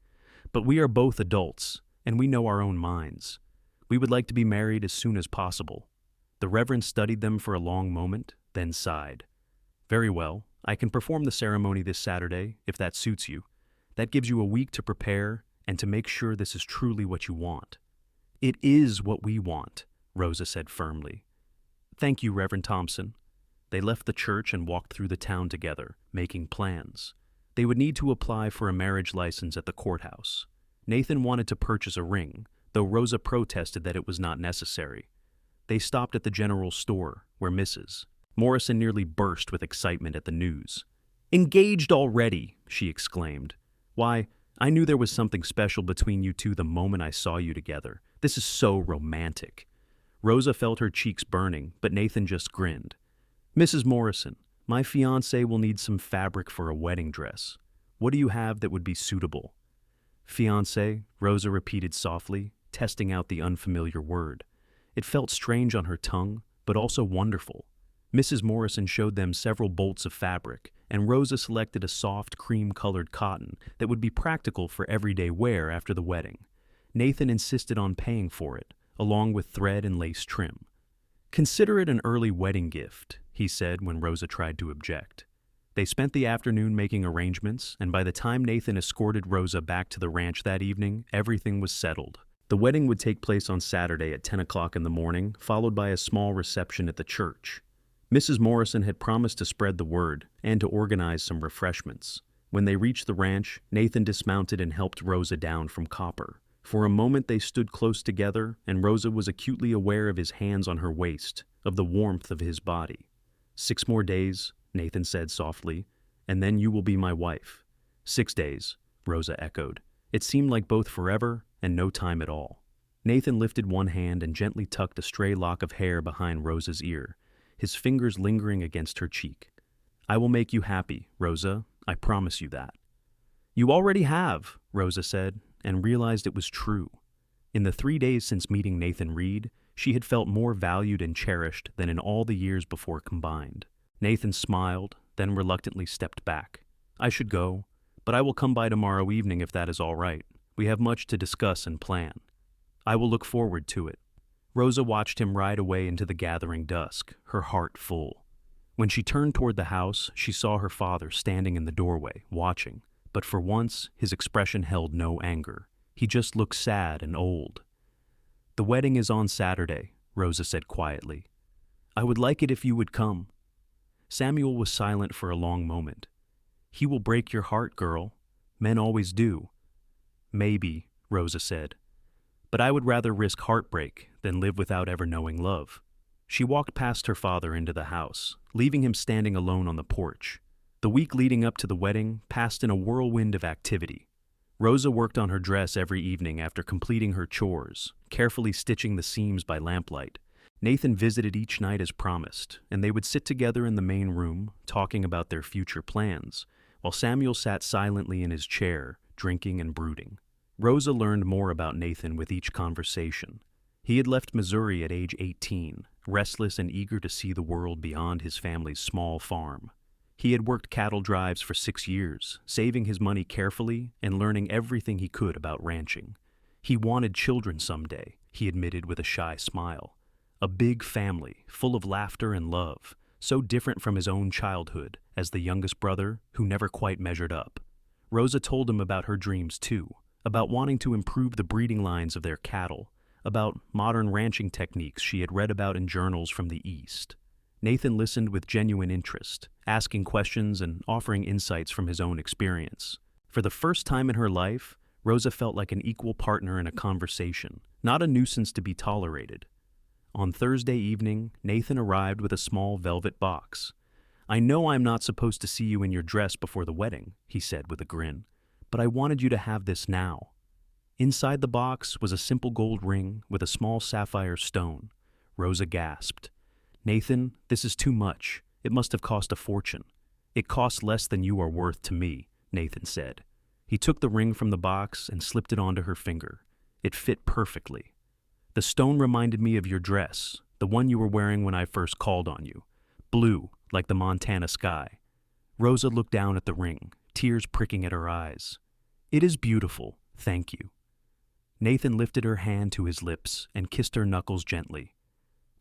But we are both adults, and we know our own minds. We would like to be married as soon as possible. The Reverend studied them for a long moment, then sighed. Very well, I can perform the ceremony this Saturday, if that suits you. That gives you a week to prepare and to make sure this is truly what you want. It is what we want, Rosa said firmly. Thank you, Reverend Thompson. They left the church and walked through the town together, making plans. They would need to apply for a marriage license at the courthouse. Nathan wanted to purchase a ring, though Rosa protested that it was not necessary. They stopped at the general store, where Mrs. Morrison nearly burst with excitement at the news. Engaged already, she exclaimed. Why, I knew there was something special between you two the moment I saw you together. This is so romantic. Rosa felt her cheeks burning, but Nathan just grinned. Mrs. Morrison, my fiancé will need some fabric for a wedding dress. What do you have that would be suitable? Fiancé, Rosa repeated softly, testing out the unfamiliar word. It felt strange on her tongue, but also wonderful. Mrs. Morrison showed them several bolts of fabric, and Rosa selected a soft, cream-colored cotton that would be practical for everyday wear after the wedding. Nathan insisted on paying for it, along with thread and lace trim. Consider it an early wedding gift, he said when Rosa tried to object. They spent the afternoon making arrangements, and by the time Nathan escorted Rosa back to the ranch that evening, everything was settled. The wedding would take place on Saturday at 10 o'clock in the morning, followed by a small reception at the church. Mrs. Morrison had promised to spread the word and to organize some refreshments. When they reached the ranch, Nathan dismounted and helped Rosa down from Copper. For a moment they stood close together, and Rosa was acutely aware of his hands on her waist, of the warmth of his body. 6 more days, Nathan said softly, and then you will be my wife. 6 days, Rosa echoed. It seemed like both forever and no time at all. Nathan lifted one hand and gently tucked a stray lock of hair behind Rosa's ear, his fingers lingering against her cheek. "I will make you happy, Rosa. I promise you that." "You already have," Rosa said, and realized it was true. In the 3 days since meeting Nathan Reid, she had felt more valued and cherished than in all the years before combined. Nathan smiled, then reluctantly stepped back. "I should go, but I will come by tomorrow evening if that is all right. We have much to discuss and plan." "I will look forward to it." Rosa watched him ride away into the gathering dusk, her heart full. When she turned toward the house, she saw her father standing in the doorway, watching, but for once his expression held no anger. He just looked sad and old. "The wedding is on Saturday," Rosa said quietly. "I would like it if you would come." Samuel was silent for a long moment. "He will break your heart, girl. Men always do." "Maybe," Rosa said. "But I would rather risk heartbreak than live without ever knowing love." She walked past her father into the house, leaving him standing alone on the porch. The week leading up to the wedding passed in a whirlwind of activity. Rosa worked on her dress every evening after completing her chores, carefully stitching the seams by lamplight. Nathan visited each night as promised, and they would sit together in the main room, talking about their future plans, while Samuel sat silently in his chair, drinking and brooding. Rosa learned more about Nathan with each conversation. He had left Missouri at age 18, restless and eager to see the world beyond his family's small farm. He had worked cattle drives for 6 years, saving his money carefully and learning everything he could about ranching. He wanted children someday, he admitted with a shy smile. A big family, full of laughter and love, so different from his own childhood as the youngest brother who never quite measured up. Rosa told him about her dreams too, about wanting to improve the breeding lines of their cattle, about modern ranching techniques she had read about in journals from the East. Nathan listened with genuine interest, asking questions and offering insights from his own experience. For the first time in her life, Rosa felt like an equal partner in a conversation, not a nuisance to be tolerated. On Thursday evening, Nathan arrived with a small velvet box. "I know I'm not supposed to see you in your dress before the wedding," he said with a grin, "but I wanted you to have this now." Inside the box was a simple gold ring with a small sapphire stone. Rosa gasped. "Nathan, this is too much. It must have cost a fortune." "It costs less than you are worth to me," Nathan said. He took the ring from the box and slipped it onto her finger. It fit perfectly. "The stone reminded me of your dress, the one you were wearing when I first called on you. Blue, like the Montana sky." Rosa looked down at the ring, tears pricking at her eyes. "It is beautiful, thank you." Nathan lifted her hand to his lips and kissed her knuckles gently.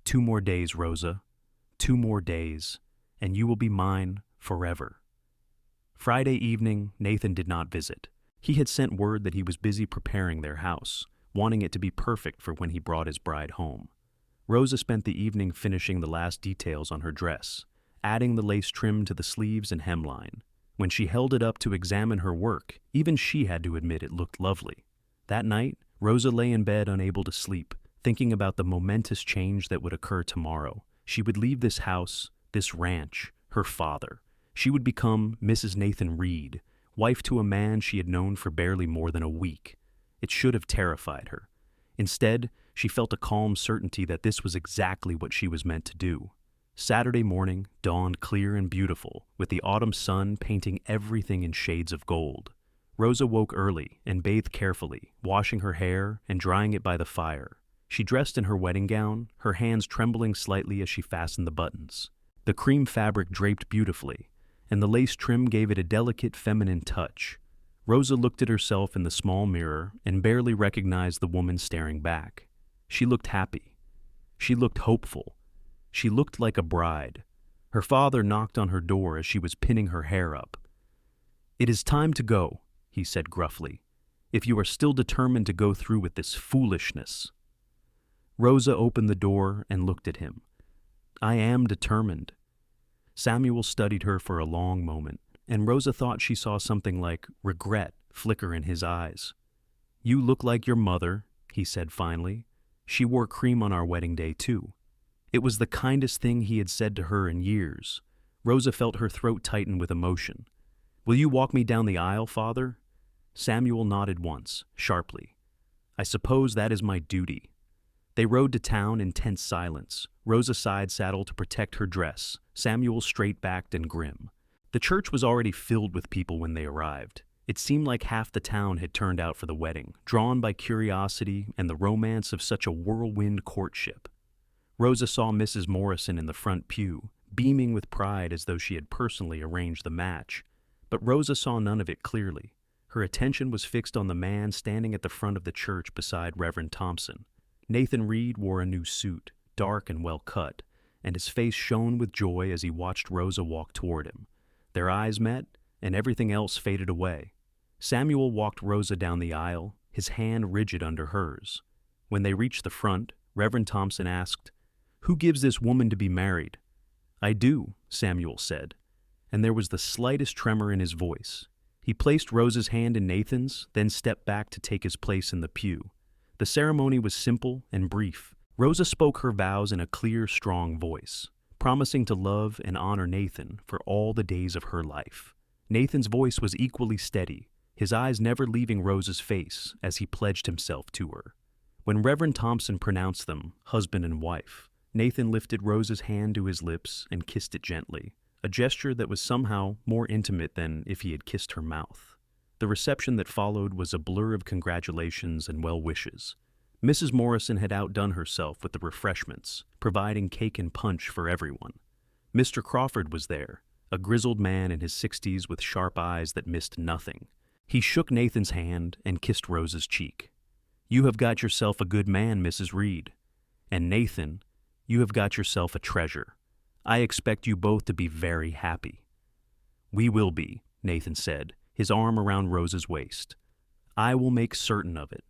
"2 more days, Rosa. 2 more days, and you will be mine forever." Friday evening, Nathan did not visit. He had sent word that he was busy preparing their house, wanting it to be perfect for when he brought his bride home. Rosa spent the evening finishing the last details on her dress, adding the lace trim to the sleeves and hemline. When she held it up to examine her work, even she had to admit it looked lovely. That night, Rosa lay in bed unable to sleep, thinking about the momentous change that would occur tomorrow. She would leave this house, this ranch, her father. She would become Mrs. Nathan Reid, wife to a man she had known for barely more than a week. It should have terrified her. Instead, she felt a calm certainty that this was exactly what she was meant to do. Saturday morning dawned clear and beautiful, with the autumn sun painting everything in shades of gold. Rosa woke early and bathed carefully, washing her hair and drying it by the fire. She dressed in her wedding gown, her hands trembling slightly as she fastened the buttons. The cream fabric draped beautifully, and the lace trim gave it a delicate feminine touch. Rosa looked at herself in the small mirror and barely recognized the woman staring back. She looked happy. She looked hopeful. She looked like a bride. Her father knocked on her door as she was pinning her hair up. "It is time to go," he said gruffly, "if you are still determined to go through with this foolishness." Rosa opened the door and looked at him. "I am determined." Samuel studied her for a long moment, and Rosa thought she saw something like regret flicker in his eyes. "You look like your mother," he said finally. "She wore cream on our wedding day, too." It was the kindest thing he had said to her in years. Rosa felt her throat tighten with emotion. "Will you walk me down the aisle, Father?" Samuel nodded once, sharply. I suppose that is my duty." They rode to town in tense silence, Rosa side-saddle to protect her dress, Samuel straight-backed and grim. The church was already filled with people when they arrived. It seemed like half the town had turned out for the wedding, drawn by curiosity and the romance of such a whirlwind courtship. Rosa saw Mrs. Morrison in the front pew, beaming with pride as though she had personally arranged the match. But Rosa saw none of it clearly. Her attention was fixed on the man standing at the front of the church beside Reverend Thompson. Nathan Reid wore a new suit, dark and well cut, and his face shone with joy as he watched Rosa walk toward him. Their eyes met, and everything else faded away. Samuel walked Rosa down the aisle, his hand rigid under hers. When they reached the front, Reverend Thompson asked, "Who gives this woman to be married?" "I do," Samuel said, and there was the slightest tremor in his voice. He placed Rosa's hand in Nathan's, then stepped back to take his place in the pew. The ceremony was simple and brief. Rosa spoke her vows in a clear, strong voice, promising to love and honor Nathan for all the days of her life. Nathan's voice was equally steady, his eyes never leaving Rosa's face as he pledged himself to her. When Reverend Thompson pronounced them husband and wife, Nathan lifted Rosa's hand to his lips and kissed it gently, a gesture that was somehow more intimate than if he had kissed her mouth. The reception that followed was a blur of congratulations and well wishes. Mrs. Morrison had outdone herself with the refreshments, providing cake and punch for everyone. Mr. Crawford was there, a grizzled man in his 60s with sharp eyes that missed nothing. He shook Nathan's hand and kissed Rosa's cheek. "You have got yourself a good man, Mrs. Reid. And Nathan, you have got yourself a treasure. I expect you both to be very happy." "We will be," Nathan said, his arm around Rosa's waist. "I will make certain of it."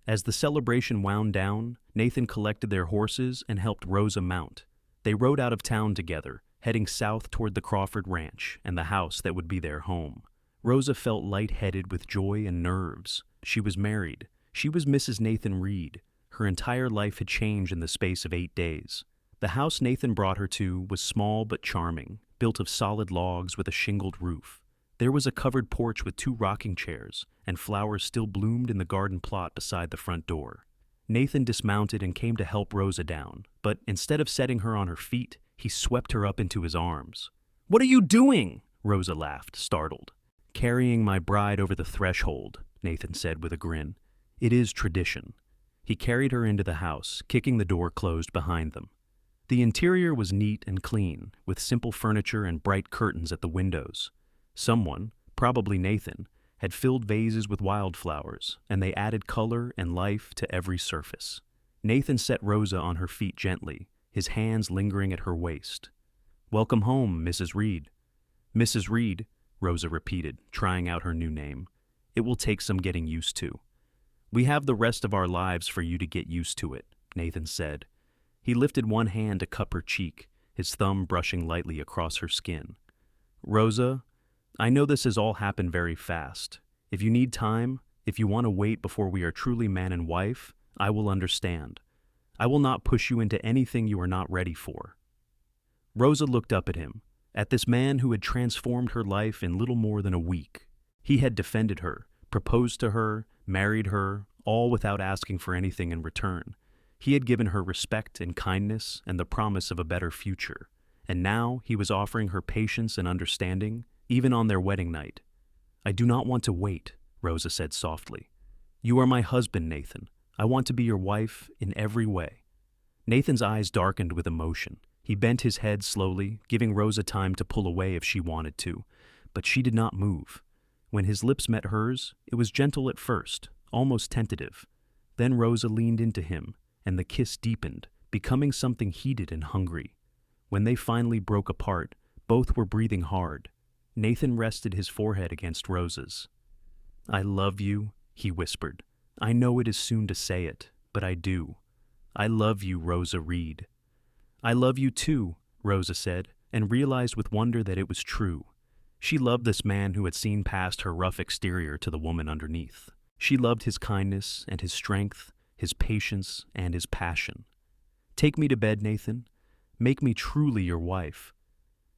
As the celebration wound down, Nathan collected their horses and helped Rosa mount. They rode out of town together, heading south toward the Crawford Ranch and the house that would be their home. Rosa felt lightheaded with joy and nerves. She was married. She was Mrs. Nathan Reid. Her entire life had changed in the space of 8 days. The house Nathan brought her to was small but charming, built of solid logs with a shingled roof. There was a covered porch with 2 rocking chairs, and flowers still bloomed in the garden plot beside the front door. Nathan dismounted and came to help Rosa down, but instead of setting her on her feet, he swept her up into his arms. "What are you doing?" Rosa laughed, startled. "Carrying my bride over the threshold," Nathan said with a grin. "It is tradition." He carried her into the house, kicking the door closed behind them. The interior was neat and clean, with simple furniture and bright curtains at the windows. Someone, probably Nathan, had filled vases with wildflowers, and they added color and life to every surface. Nathan set Rosa on her feet gently, his hands lingering at her waist. "Welcome home, Mrs. Reid." "Mrs. Reid," Rosa repeated, trying out her new name. "It will take some getting used to." "We have the rest of our lives for you to get used to it," Nathan said. He lifted one hand to cup her cheek, his thumb brushing lightly across her skin. "Rosa, I know this has all happened very fast. If you need time, if you want to wait before we are truly man and wife, I will understand. I will not push you into anything you are not ready for." Rosa looked up at him, at this man who had transformed her life in little more than a week. He had defended her, proposed to her, married her, all without asking for anything in return. He had given her respect and kindness and the promise of a better future, and now he was offering her patience and understanding, even on their wedding night. "I do not want to wait," Rosa said softly. "You are my husband, Nathan. I want to be your wife in every way." Nathan's eyes darkened with emotion. He bent his head slowly, giving Rosa time to pull away if she wanted to, but she did not move. When his lips met hers, it was gentle at first, almost tentative. Then Rosa leaned into him, and the kiss deepened, becoming something heated and hungry. When they finally broke apart, both were breathing hard. Nathan rested his forehead against Rosa's. "I love you," he whispered. "I know it is soon to say it, but I do. I love you, Rosa Reid." "I love you too," Rosa said, and realized with wonder that it was true. She loved this man who had seen past her rough exterior to the woman underneath. She loved his kindness and his strength, his patience and his passion. "Take me to bed, Nathan. Make me truly your wife."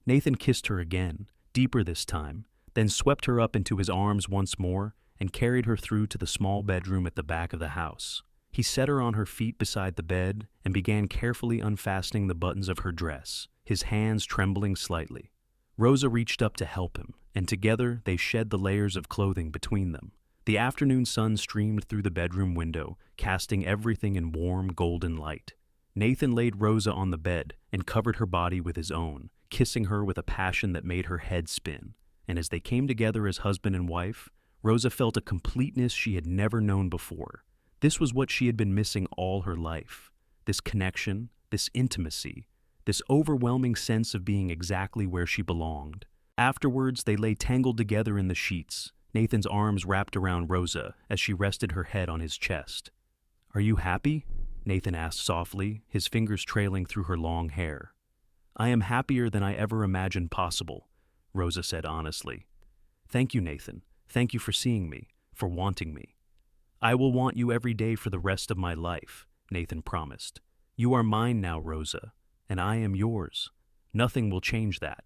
Nathan kissed her again, deeper this time, then swept her up into his arms once more and carried her through to the small bedroom at the back of the house. He set her on her feet beside the bed and began carefully unfastening the buttons of her dress, his hands trembling slightly. Rosa reached up to help him, and together they shed the layers of clothing between them. The afternoon sun streamed through the bedroom window, casting everything in warm, golden light. Nathan laid Rosa on the bed and covered her body with his own, kissing her with a passion that made her head spin. And as they came together as husband and wife, Rosa felt a completeness she had never known before. This was what she had been missing all her life. This connection, this intimacy, this overwhelming sense of being exactly where she belonged. Afterwards, they lay tangled together in the sheets, Nathan's arms wrapped around Rosa as she rested her head on his chest. "Are you happy?" Nathan asked softly, his fingers trailing through her long hair. "I am happier than I ever imagined possible," Rosa said honestly. "Thank you, Nathan. Thank you for seeing me, for wanting me." "I will want you every day for the rest of my life," Nathan promised. "You are mine now, Rosa, and I am yours. Nothing will change that."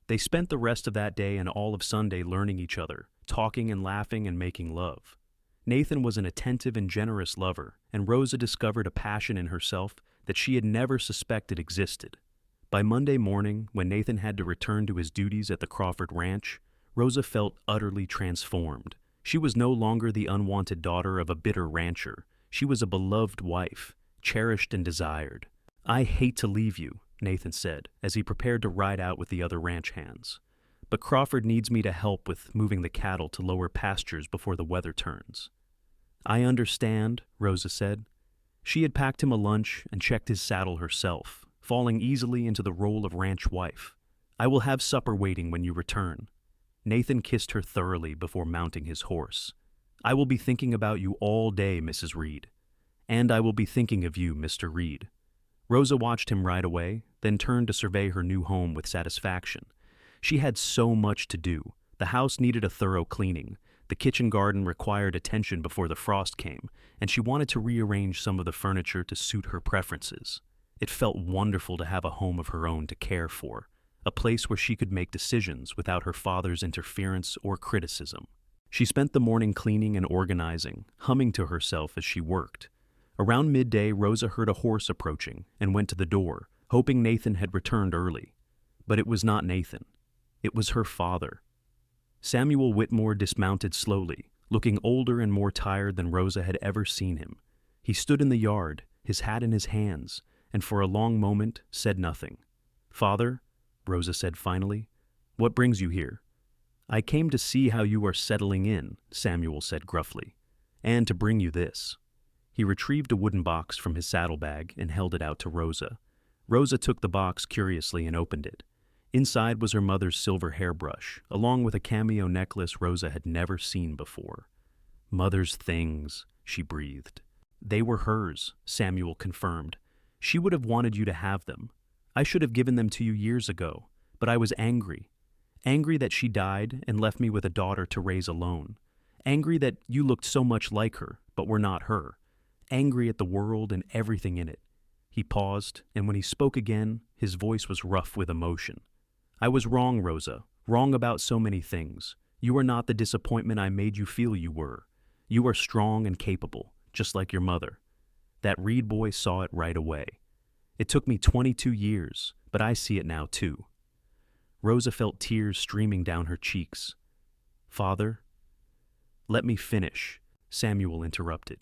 They spent the rest of that day and all of Sunday learning each other, talking and laughing and making love. Nathan was an attentive and generous lover, and Rosa discovered a passion in herself that she had never suspected existed. By Monday morning, when Nathan had to return to his duties at the Crawford Ranch, Rosa felt utterly transformed. She was no longer the unwanted daughter of a bitter rancher. She was a beloved wife, cherished and desired. "I hate to leave you," Nathan said, as he prepared to ride out with the other ranch hands. "But Crawford needs me to help with moving the cattle to lower pastures before the weather turns." "I understand," Rosa said. She had packed him a lunch and checked his saddle herself, falling easily into the role of ranch wife. "I will have supper waiting when you return." Nathan kissed her thoroughly before mounting his horse. "I will be thinking about you all day, Mrs. Reid. And I will be thinking of you, Mr. Reid." Rosa watched him ride away, then turned to survey her new home with satisfaction. She had so much to do. The house needed a thorough cleaning. The kitchen garden required attention before the frost came, and she wanted to rearrange some of the furniture to suit her preferences. It felt wonderful to have a home of her own to care for, a place where she could make decisions without her father's interference or criticism. She spent the morning cleaning and organizing, humming to herself as she worked. Around midday, Rosa heard a horse approaching and went to the door, hoping Nathan had returned early. But it was not Nathan. It was her father. Samuel Whitmore dismounted slowly, looking older and more tired than Rosa had ever seen him. He stood in the yard, his hat in his hands, and for a long moment said nothing. "Father," Rosa said finally, "what brings you here?" "I came to see how you are settling in," Samuel said gruffly, "and to bring you this." He retrieved a wooden box from his saddlebag and held it out to Rosa. Rosa took the box curiously and opened it. Inside was her mother's silver hairbrush, along with a cameo necklace Rosa had never seen before. "Mother's things," she breathed. "They were hers," Samuel confirmed. "She would have wanted you to have them. I should have given them to you years ago, but I was angry. Angry that she died and left me with a daughter to raise alone. Angry that you looked so much like her, but were not her. Angry at the world and everything in it." He paused, and when he spoke again, his voice was rough with emotion. "I was wrong, Rosa, wrong about so many things. You are not the disappointment I made you feel you were. You are strong and capable, just like your mother. That Reid boy saw it right away. It took me 22 years, but I see it now too." Rosa felt tears streaming down her cheeks. "Father?" "Let me finish," Samuel interrupted.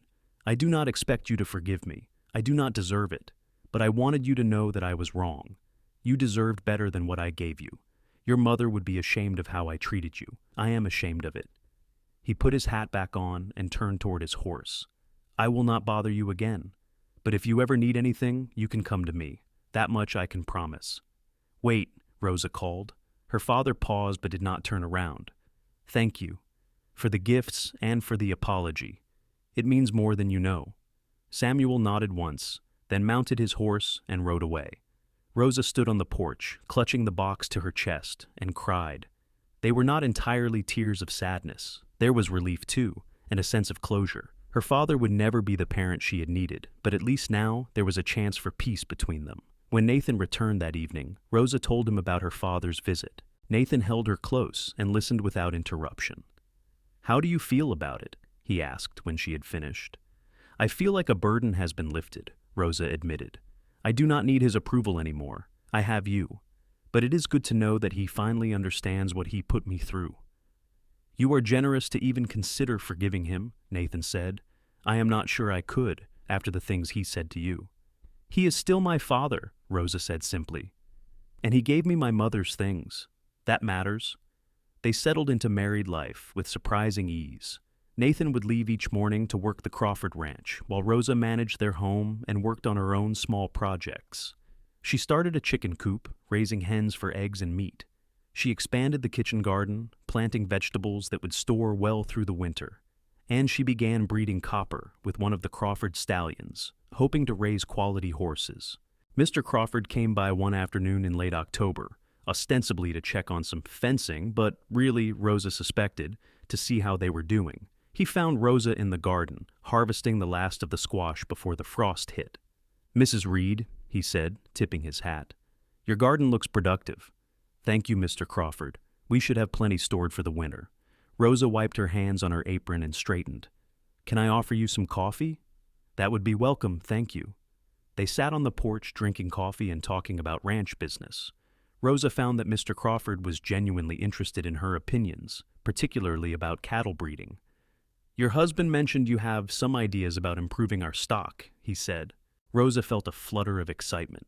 "I do not expect you to forgive me. I do not deserve it. But I wanted you to know that I was wrong. You deserved better than what I gave you. Your mother would be ashamed of how I treated you. I am ashamed of it." He put his hat back on and turned toward his horse. "I will not bother you again. But if you ever need anything, you can come to me. That much I can promise." "Wait," Rosa called. Her father paused but did not turn around. "Thank you. For the gifts and for the apology. It means more than you know." Samuel nodded once, then mounted his horse and rode away. Rosa stood on the porch, clutching the box to her chest, and cried. They were not entirely tears of sadness. There was relief too, and a sense of closure. Her father would never be the parent she had needed, but at least now there was a chance for peace between them. When Nathan returned that evening, Rosa told him about her father's visit. Nathan held her close and listened without interruption. "How do you feel about it?" he asked when she had finished. "I feel like a burden has been lifted," Rosa admitted. "I do not need his approval anymore. I have you. But it is good to know that he finally understands what he put me through." "You are generous to even consider forgiving him," Nathan said. "I am not sure I could, after the things he said to you." "He is still my father," Rosa said simply. "And he gave me my mother's things. That matters." They settled into married life with surprising ease. Nathan would leave each morning to work the Crawford Ranch, while Rosa managed their home and worked on her own small projects. She started a chicken coop, raising hens for eggs and meat. She expanded the kitchen garden, planting vegetables that would store well through the winter. And she began breeding Copper with one of the Crawford stallions, hoping to raise quality horses. Mr. Crawford came by one afternoon in late October, ostensibly to check on some fencing, but really, Rosa suspected, to see how they were doing. He found Rosa in the garden, harvesting the last of the squash before the frost hit. "Mrs. Reid," he said, tipping his hat, "your garden looks productive." "Thank you, Mr. Crawford. We should have plenty stored for the winter." Rosa wiped her hands on her apron and straightened. "Can I offer you some coffee?" "That would be welcome, thank you." They sat on the porch drinking coffee and talking about ranch business. Rosa found that Mr. Crawford was genuinely interested in her opinions, particularly about cattle breeding. "Your husband mentioned you have some ideas about improving our stock," he said. Rosa felt a flutter of excitement.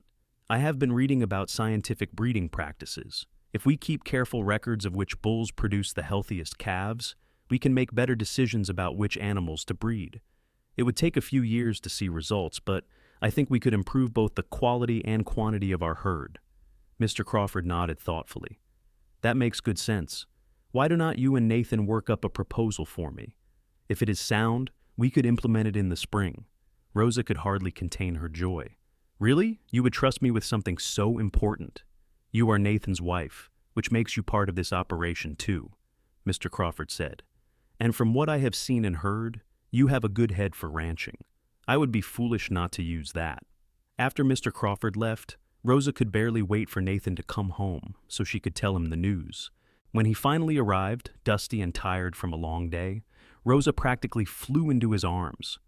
"I have been reading about scientific breeding practices. If we keep careful records of which bulls produce the healthiest calves, we can make better decisions about which animals to breed. It would take a few years to see results, but I think we could improve both the quality and quantity of our herd." Mr. Crawford nodded thoughtfully. "That makes good sense. Why do not you and Nathan work up a proposal for me? If it is sound, we could implement it in the spring." Rosa could hardly contain her joy. "Really? You would trust me with something so important? You are Nathan's wife, which makes you part of this operation too," Mr. Crawford said. "And from what I have seen and heard, you have a good head for ranching. I would be foolish not to use that." After Mr. Crawford left, Rosa could barely wait for Nathan to come home so she could tell him the news. When he finally arrived, dusty and tired from a long day, Rosa practically flew into his arms.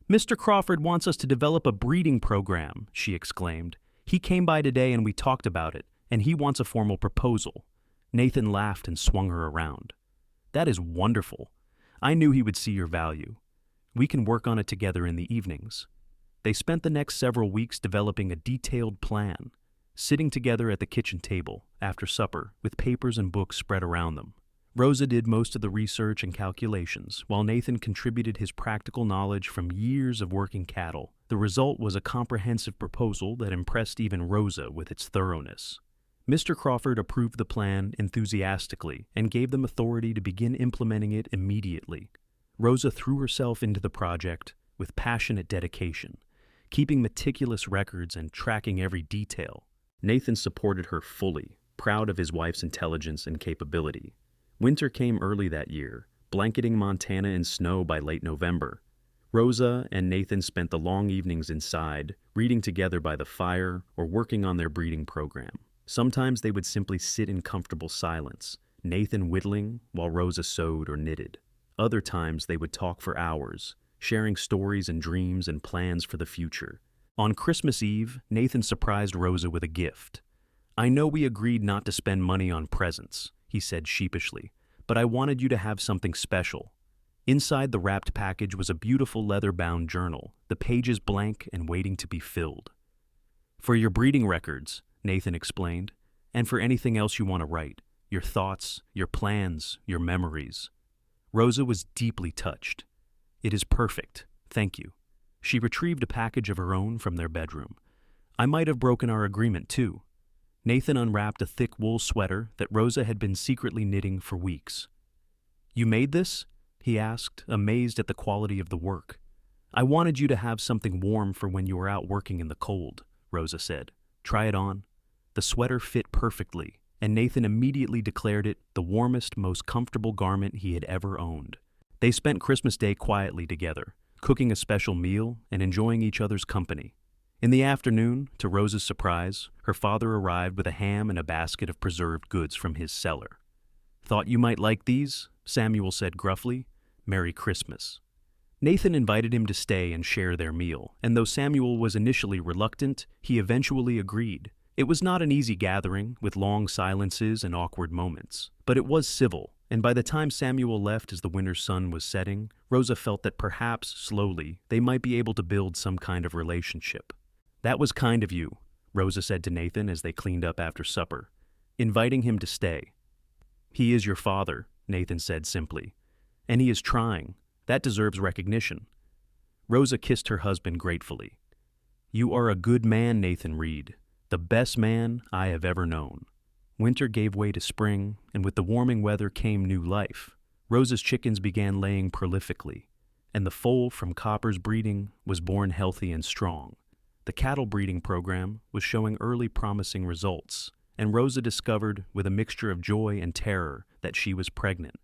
"Mr. Crawford wants us to develop a breeding program," she exclaimed. "He came by today and we talked about it, and he wants a formal proposal." Nathan laughed and swung her around. "That is wonderful. I knew he would see your value. We can work on it together in the evenings." They spent the next several weeks developing a detailed plan, sitting together at the kitchen table after supper with papers and books spread around them. Rosa did most of the research and calculations, while Nathan contributed his practical knowledge from years of working cattle. The result was a comprehensive proposal that impressed even Rosa with its thoroughness. Mr. Crawford approved the plan enthusiastically and gave them authority to begin implementing it immediately. Rosa threw herself into the project with passionate dedication, keeping meticulous records and tracking every detail. Nathan supported her fully, proud of his wife's intelligence and capability. Winter came early that year, blanketing Montana in snow by late November. Rosa and Nathan spent the long evenings inside, reading together by the fire or working on their breeding program. Sometimes they would simply sit in comfortable silence, Nathan whittling while Rosa sewed or knitted. Other times they would talk for hours, sharing stories and dreams and plans for the future. On Christmas Eve, Nathan surprised Rosa with a gift. "I know we agreed not to spend money on presents," he said sheepishly, "but I wanted you to have something special." Inside the wrapped package was a beautiful leather-bound journal, the pages blank and waiting to be filled. "For your breeding records," Nathan explained, "and for anything else you want to write, your thoughts, your plans, your memories." Rosa was deeply touched. "It is perfect, thank you." She retrieved a package of her own from their bedroom. "I might have broken our agreement, too." Nathan unwrapped a thick wool sweater that Rosa had been secretly knitting for weeks. "You made this?" he asked, amazed at the quality of the work. "I wanted you to have something warm for when you were out working in the cold," Rosa said. "Try it on." The sweater fit perfectly, and Nathan immediately declared it the warmest, most comfortable garment he had ever owned. They spent Christmas Day quietly together, cooking a special meal and enjoying each other's company. In the afternoon, to Rosa's surprise, her father arrived with a ham and a basket of preserved goods from his cellar. "Thought you might like these," Samuel said gruffly. "Merry Christmas." Nathan invited him to stay and share their meal, and though Samuel was initially reluctant, he eventually agreed. It was not an easy gathering, with long silences and awkward moments, but it was civil, and by the time Samuel left as the winter sun was setting, Rosa felt that perhaps, slowly, they might be able to build some kind of relationship. "That was kind of you," Rosa said to Nathan as they cleaned up after supper, inviting him to stay. "He is your father," Nathan said simply, "and he is trying. That deserves recognition." Rosa kissed her husband gratefully. "You are a good man, Nathan Reid, the best man I have ever known." Winter gave way to spring, and with the warming weather came new life. Rosa's chickens began laying prolifically, and the foal from Copper's breeding was born healthy and strong. The cattle breeding program was showing early promising results, and Rosa discovered, with a mixture of joy and terror, that she was pregnant.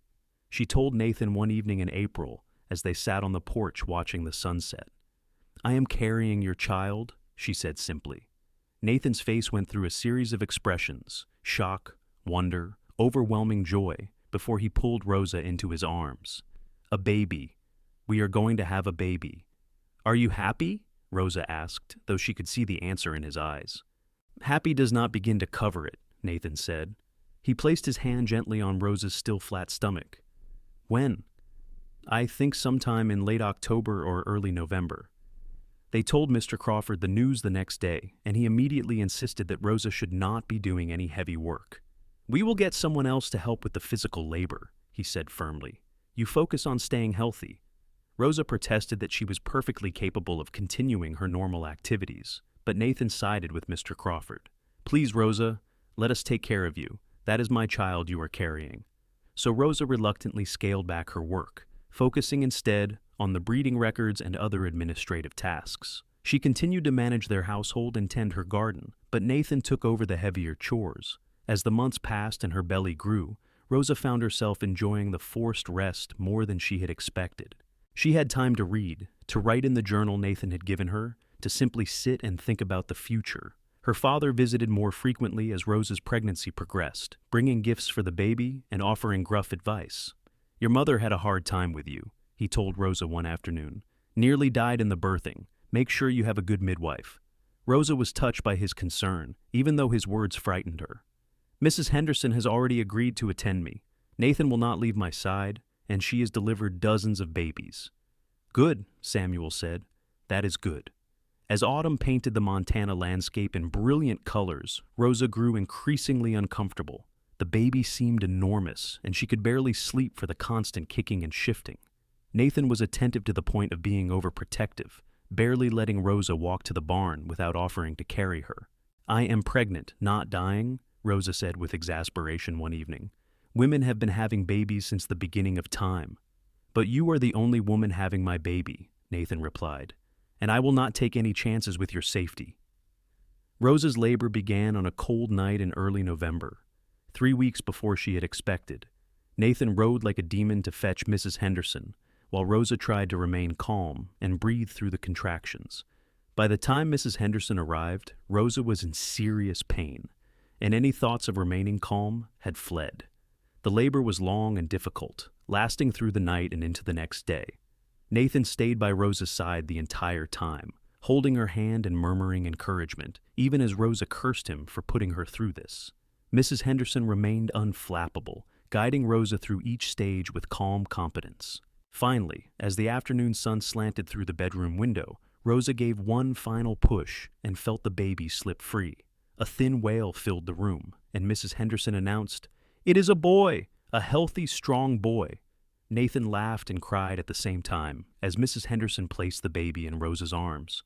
She told Nathan one evening in April, as they sat on the porch watching the sunset. "I am carrying your child," she said simply. Nathan's face went through a series of expressions: shock, wonder, overwhelming joy, before he pulled Rosa into his arms. "A baby. We are going to have a baby." "Are you happy?" Rosa asked, though she could see the answer in his eyes. "Happy does not begin to cover it," Nathan said. He placed his hand gently on Rosa's still flat stomach. "When?" "I think sometime in late October or early November." They told Mr. Crawford the news the next day, and he immediately insisted that Rosa should not be doing any heavy work. "We will get someone else to help with the physical labor," he said firmly. "You focus on staying healthy." Rosa protested that she was perfectly capable of continuing her normal activities, but Nathan sided with Mr. Crawford. "Please, Rosa, let us take care of you. That is my child you are carrying." So Rosa reluctantly scaled back her work, focusing instead on the breeding records and other administrative tasks. She continued to manage their household and tend her garden, but Nathan took over the heavier chores. As the months passed and her belly grew, Rosa found herself enjoying the forced rest more than she had expected. She had time to read, to write in the journal Nathan had given her, to simply sit and think about the future. Her father visited more frequently as Rosa's pregnancy progressed, bringing gifts for the baby and offering gruff advice. "Your mother had a hard time with you," he told Rosa one afternoon. "Nearly died in the birthing. Make sure you have a good midwife." Rosa was touched by his concern, even though his words frightened her. "Mrs. Henderson has already agreed to attend me. Nathan will not leave my side, and she has delivered dozens of babies." "Good," Samuel said. "That is good." As autumn painted the Montana landscape in brilliant colors, Rosa grew increasingly uncomfortable. The baby seemed enormous, and she could barely sleep for the constant kicking and shifting. Nathan was attentive to the point of being overprotective, barely letting Rosa walk to the barn without offering to carry her. "I am pregnant, not dying," Rosa said with exasperation one evening. "Women have been having babies since the beginning of time." "But you are the only woman having my baby," Nathan replied, "and I will not take any chances with your safety." Rosa's labor began on a cold night in early November, 3 weeks before she had expected. Nathan rode like a demon to fetch Mrs. Henderson, while Rosa tried to remain calm and breathe through the contractions. By the time Mrs. Henderson arrived, Rosa was in serious pain, and any thoughts of remaining calm had fled. The labor was long and difficult, lasting through the night and into the next day. Nathan stayed by Rosa's side the entire time, holding her hand and murmuring encouragement, even as Rosa cursed him for putting her through this. Mrs. Henderson remained unflappable, guiding Rosa through each stage with calm competence. Finally, as the afternoon sun slanted through the bedroom window, Rosa gave one final push and felt the baby slip free. A thin wail filled the room, and Mrs. Henderson announced, "It is a boy, a healthy, strong boy." Nathan laughed and cried at the same time as Mrs. Henderson placed the baby in Rosa's arms.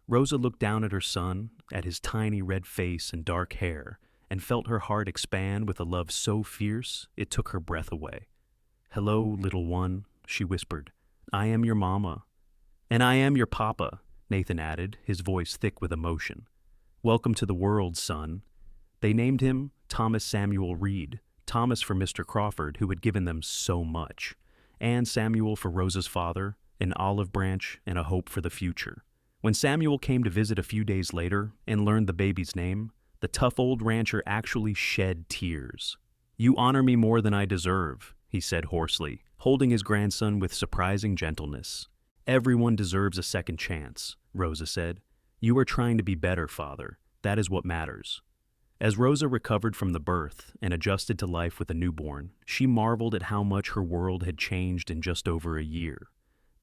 Rosa looked down at her son, at his tiny red face and dark hair, and felt her heart expand with a love so fierce it took her breath away. "Hello, little one," she whispered. "I am your mama." "And I am your papa," Nathan added, his voice thick with emotion. "Welcome to the world, son." They named him Thomas Samuel Reid, Thomas for Mr. Crawford, who had given them so much, and Samuel for Rosa's father, an olive branch and a hope for the future. When Samuel came to visit a few days later and learned the baby's name, the tough old rancher actually shed tears. "You honor me more than I deserve," he said hoarsely, holding his grandson with surprising gentleness. "Everyone deserves a second chance," Rosa said. "You are trying to be better, Father. That is what matters." As Rosa recovered from the birth and adjusted to life with a newborn, she marveled at how much her world had changed in just over a year.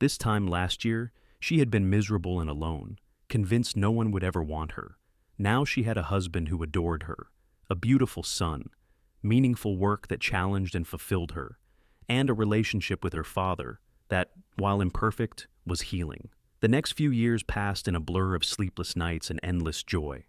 This time last year, she had been miserable and alone, convinced no one would ever want her. Now she had a husband who adored her, a beautiful son, meaningful work that challenged and fulfilled her, and a relationship with her father that, while imperfect, was healing. The next few years passed in a blur of sleepless nights and endless joy.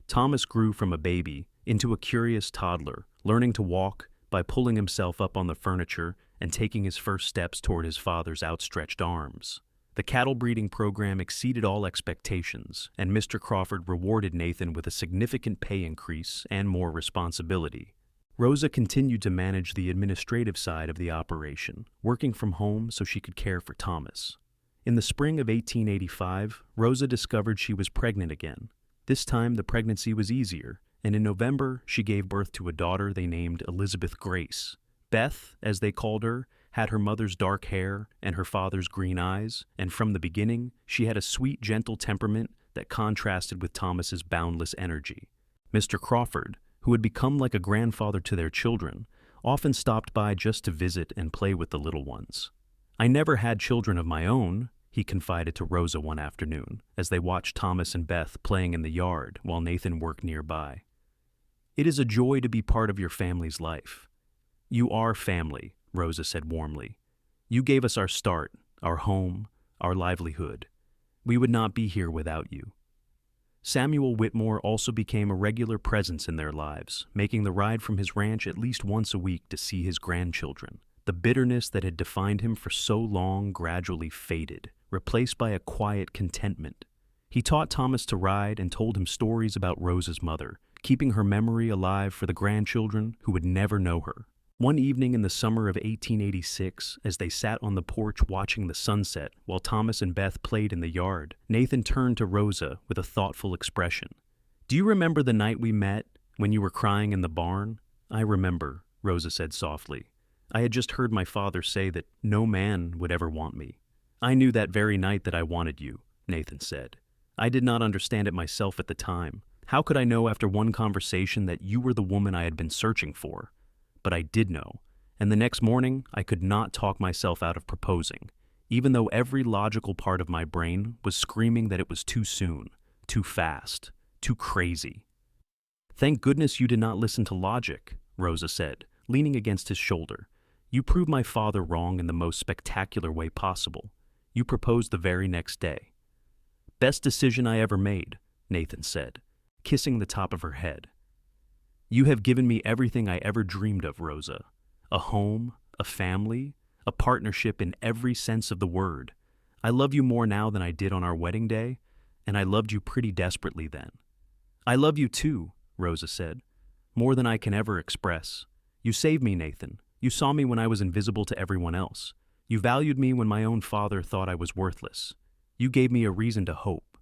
Thomas grew from a baby into a curious toddler, learning to walk by pulling himself up on the furniture and taking his first steps toward his father's outstretched arms. The cattle breeding program exceeded all expectations, and Mr. Crawford rewarded Nathan with a significant pay increase and more responsibility. Rosa continued to manage the administrative side of the operation, working from home so she could care for Thomas. In the spring of 1885, Rosa discovered she was pregnant again. This time, the pregnancy was easier, and in November, she gave birth to a daughter they named Elizabeth Grace. Beth, as they called her, had her mother's dark hair and her father's green eyes, and from the beginning, she had a sweet, gentle temperament that contrasted with Thomas's boundless energy. Mr. Crawford, who had become like a grandfather to their children, often stopped by just to visit and play with the little ones. "I never had children of my own," he confided to Rosa one afternoon, as they watched Thomas and Beth playing in the yard while Nathan worked nearby. "It is a joy to be part of your family's life." "You are family," Rosa said warmly. "You gave us our start, our home, our livelihood. We would not be here without you." Samuel Whitmore also became a regular presence in their lives, making the ride from his ranch at least once a week to see his grandchildren. The bitterness that had defined him for so long gradually faded, replaced by a quiet contentment. He taught Thomas to ride and told him stories about Rosa's mother, keeping her memory alive for the grandchildren who would never know her. One evening in the summer of 1886, as they sat on the porch watching the sunset while Thomas and Beth played in the yard, Nathan turned to Rosa with a thoughtful expression. "Do you remember the night we met, when you were crying in the barn?" "I remember," Rosa said softly. "I had just heard my father say that no man would ever want me." "I knew that very night that I wanted you," Nathan said. "I did not understand it myself at the time. How could I know after one conversation that you were the woman I had been searching for? But I did know, and the next morning I could not talk myself out of proposing, even though every logical part of my brain was screaming that it was too soon, too fast, too crazy." "Thank goodness you did not listen to logic," Rosa said, leaning against his shoulder. "You proved my father wrong in the most spectacular way possible. You proposed the very next day." "Best decision I ever made," Nathan said, kissing the top of her head. "You have given me everything I ever dreamed of, Rosa. A home, a family, a partnership in every sense of the word. I love you more now than I did on our wedding day, and I loved you pretty desperately then." "I love you too," Rosa said, "more than I can ever express. You saved me, Nathan. You saw me when I was invisible to everyone else. You valued me when my own father thought I was worthless. You gave me a reason to hope."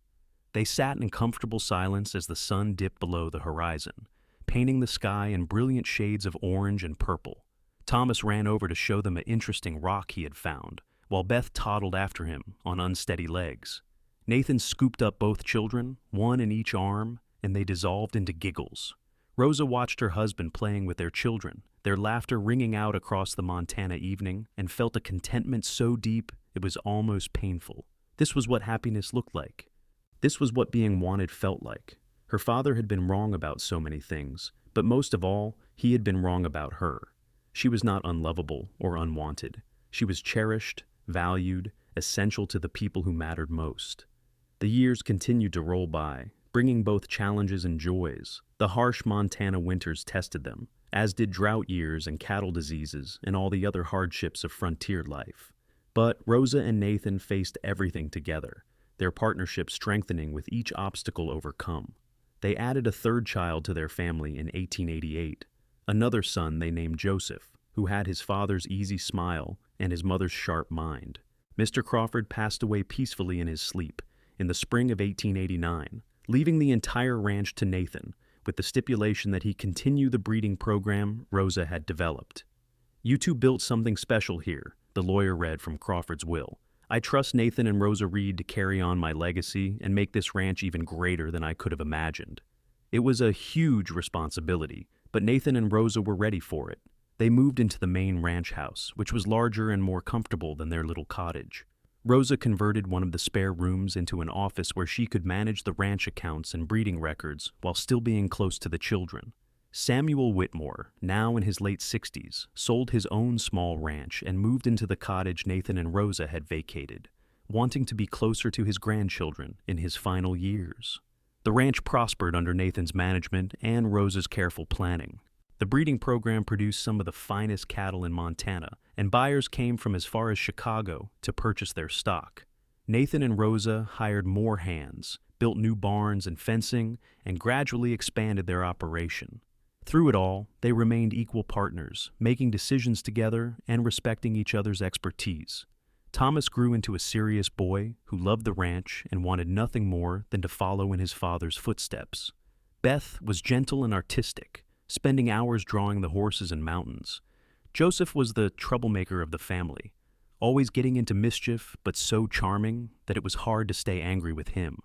They sat in comfortable silence as the sun dipped below the horizon, painting the sky in brilliant shades of orange and purple. Thomas ran over to show them an interesting rock he had found, while Beth toddled after him on unsteady legs. Nathan scooped up both children, one in each arm, and they dissolved into giggles. Rosa watched her husband playing with their children, their laughter ringing out across the Montana evening, and felt a contentment so deep it was almost painful. This was what happiness looked like. This was what being wanted felt like. Her father had been wrong about so many things, but most of all, he had been wrong about her. She was not unlovable or unwanted. She was cherished, valued, essential to the people who mattered most. The years continued to roll by, bringing both challenges and joys. The harsh Montana winters tested them, as did drought years and cattle diseases and all the other hardships of frontier life. But Rosa and Nathan faced everything together, their partnership strengthening with each obstacle overcome. They added a third child to their family in 1888, another son they named Joseph, who had his father's easy smile and his mother's sharp mind. Mr. Crawford passed away peacefully in his sleep in the spring of 1889, leaving the entire ranch to Nathan, with the stipulation that he continue the breeding program Rosa had developed. "You two built something special here," the lawyer read from Crawford's will. "I trust Nathan and Rosa Reid to carry on my legacy and make this ranch even greater than I could have imagined." It was a huge responsibility, but Nathan and Rosa were ready for it. They moved into the main ranch house, which was larger and more comfortable than their little cottage. Rosa converted one of the spare rooms into an office where she could manage the ranch accounts and breeding records while still being close to the children. Samuel Whitmore, now in his late 60s, sold his own small ranch and moved into the cottage Nathan and Rosa had vacated, wanting to be closer to his grandchildren in his final years. The ranch prospered under Nathan's management and Rosa's careful planning. The breeding program produced some of the finest cattle in Montana, and buyers came from as far as Chicago to purchase their stock. Nathan and Rosa hired more hands, built new barns and fencing, and gradually expanded their operation. Through it all, they remained equal partners, making decisions together and respecting each other's expertise. Thomas grew into a serious boy who loved the ranch and wanted nothing more than to follow in his father's footsteps. Beth was gentle and artistic, spending hours drawing the horses and mountains. Joseph was the troublemaker of the family, always getting into mischief, but so charming that it was hard to stay angry with him.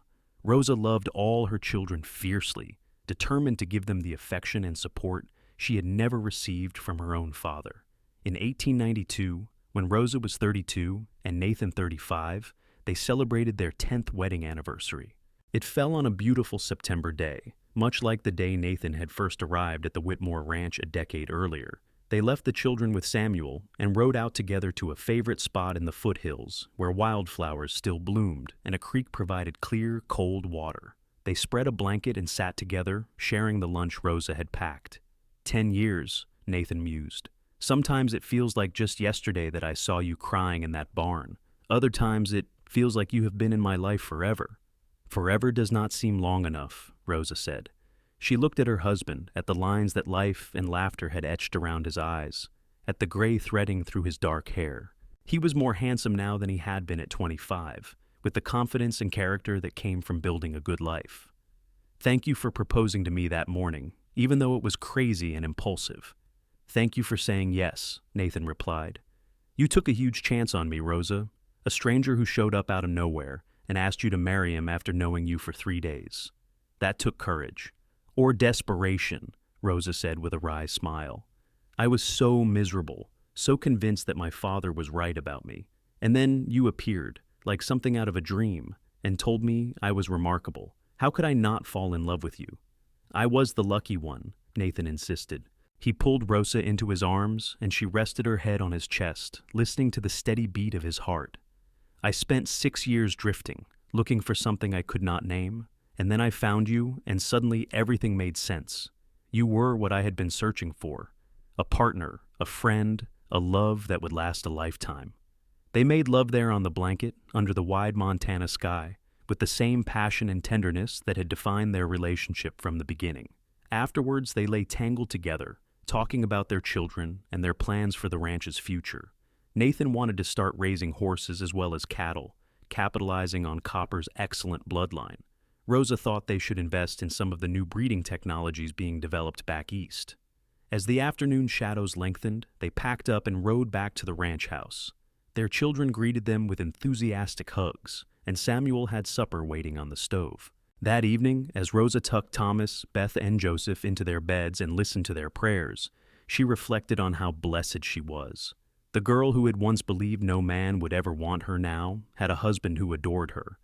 Rosa loved all her children fiercely, determined to give them the affection and support she had never received from her own father. In 1892, when Rosa was 32 and Nathan 35, they celebrated their 10th wedding anniversary. It fell on a beautiful September day, much like the day Nathan had first arrived at the Whitmore Ranch a decade earlier. They left the children with Samuel and rode out together to a favorite spot in the foothills where wildflowers still bloomed and a creek provided clear, cold water. They spread a blanket and sat together, sharing the lunch Rosa had packed. 10 years, Nathan mused. Sometimes it feels like just yesterday that I saw you crying in that barn. Other times it feels like you have been in my life forever. Forever does not seem long enough, Rosa said. She looked at her husband, at the lines that life and laughter had etched around his eyes, at the gray threading through his dark hair. He was more handsome now than he had been at 25, with the confidence and character that came from building a good life. "Thank you for proposing to me that morning, even though it was crazy and impulsive." "Thank you for saying yes," Nathan replied. "You took a huge chance on me, Rosa, a stranger who showed up out of nowhere and asked you to marry him after knowing you for 3 days. That took courage. Or desperation," Rosa said with a wry smile. "I was so miserable, so convinced that my father was right about me. And then you appeared, like something out of a dream, and told me I was remarkable. How could I not fall in love with you?" "I was the lucky one," Nathan insisted. He pulled Rosa into his arms, and she rested her head on his chest, listening to the steady beat of his heart. "I spent 6 years drifting, looking for something I could not name, and then I found you, and suddenly everything made sense. You were what I had been searching for, a partner, a friend, a love that would last a lifetime." They made love there on the blanket, under the wide Montana sky, with the same passion and tenderness that had defined their relationship from the beginning. Afterwards, they lay tangled together, talking about their children and their plans for the ranch's future. Nathan wanted to start raising horses as well as cattle, capitalizing on Copper's excellent bloodline. Rosa thought they should invest in some of the new breeding technologies being developed back east. As the afternoon shadows lengthened, they packed up and rode back to the ranch house. Their children greeted them with enthusiastic hugs, and Samuel had supper waiting on the stove. That evening, as Rosa tucked Thomas, Beth, and Joseph into their beds and listened to their prayers, she reflected on how blessed she was. The girl who had once believed no man would ever want her now had a husband who adored her,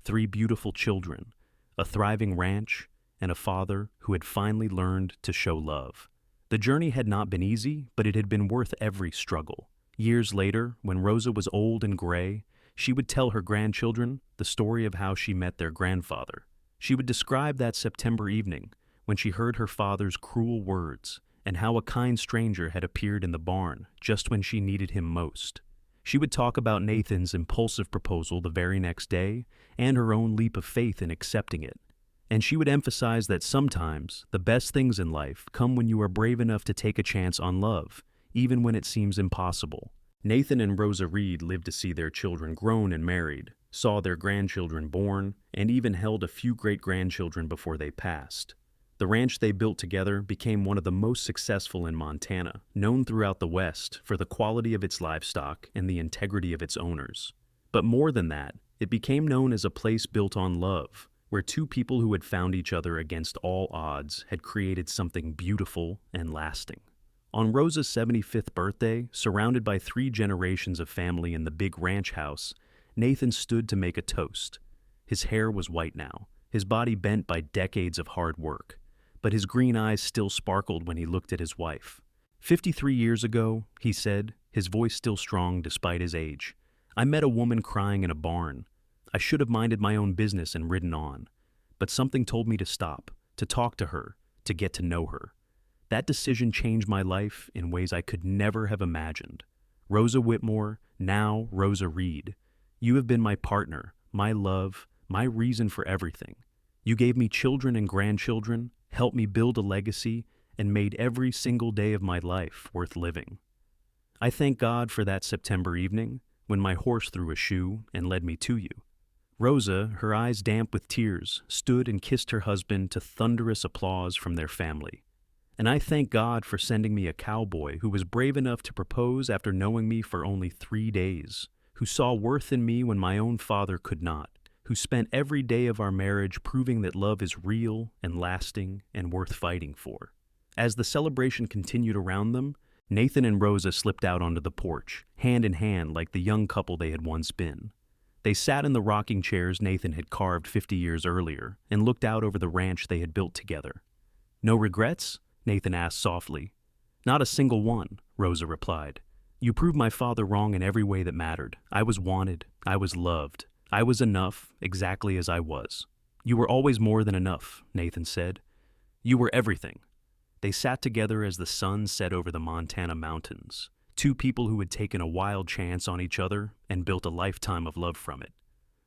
3 beautiful children, a thriving ranch, and a father who had finally learned to show love. The journey had not been easy, but it had been worth every struggle. Years later, when Rosa was old and gray, she would tell her grandchildren the story of how she met their grandfather. She would describe that September evening when she heard her father's cruel words and how a kind stranger had appeared in the barn just when she needed him most. She would talk about Nathan's impulsive proposal the very next day and her own leap of faith in accepting it. And she would emphasize that sometimes the best things in life come when you are brave enough to take a chance on love, even when it seems impossible. Nathan and Rosa Reid lived to see their children grown and married, saw their grandchildren born, and even held a few great-grandchildren before they passed. The The ranch they built together became one of the most successful in Montana, known throughout the West for the quality of its livestock and the integrity of its owners. But more than that, it became known as a place built on love, where two people who had found each other against all odds had created something beautiful and lasting. On Rosa's 75th birthday, surrounded by 3 generations of family in the big ranch house, Nathan stood to make a toast. His hair was white now, his body bent by decades of hard work, but his green eyes still sparkled when he looked at his wife. 53 years ago, he said, his voice still strong despite his age, I met a woman crying in a barn. I should have minded my own business and ridden on, but something told me to stop, to talk to her, to get to know her. That decision changed my life in ways I could never have imagined. Rosa Whitmore, now Rosa Reid, you have been my partner, my love, my reason for everything. You gave me children and grandchildren, helped me build a legacy, and made every single day of my life worth living. I thank God for that September evening when my horse threw a shoe and led me to you. Rosa, her eyes damp with tears, stood and kissed her husband to thunderous applause from their family. And I thank God for sending me a cowboy who was brave enough to propose after knowing me for only 3 days, who saw worth in me when my own father could not, who spent every day of our marriage proving that love is real and lasting and worth fighting for. As the celebration continued around them, Nathan and Rosa slipped out onto the porch, hand in hand like the young couple they had once been. They sat in the rocking chairs Nathan had carved 50 years earlier and looked out over the ranch they had built together. No regrets? Nathan asked softly. Not a single one, Rosa replied. You proved my father wrong in every way that mattered. I was wanted. I was loved. I was enough, exactly as I was. You were always more than enough, Nathan said. You were everything. They sat together as the sun set over the Montana mountains, 2 people who had taken a wild chance on each other and built a lifetime of love from it.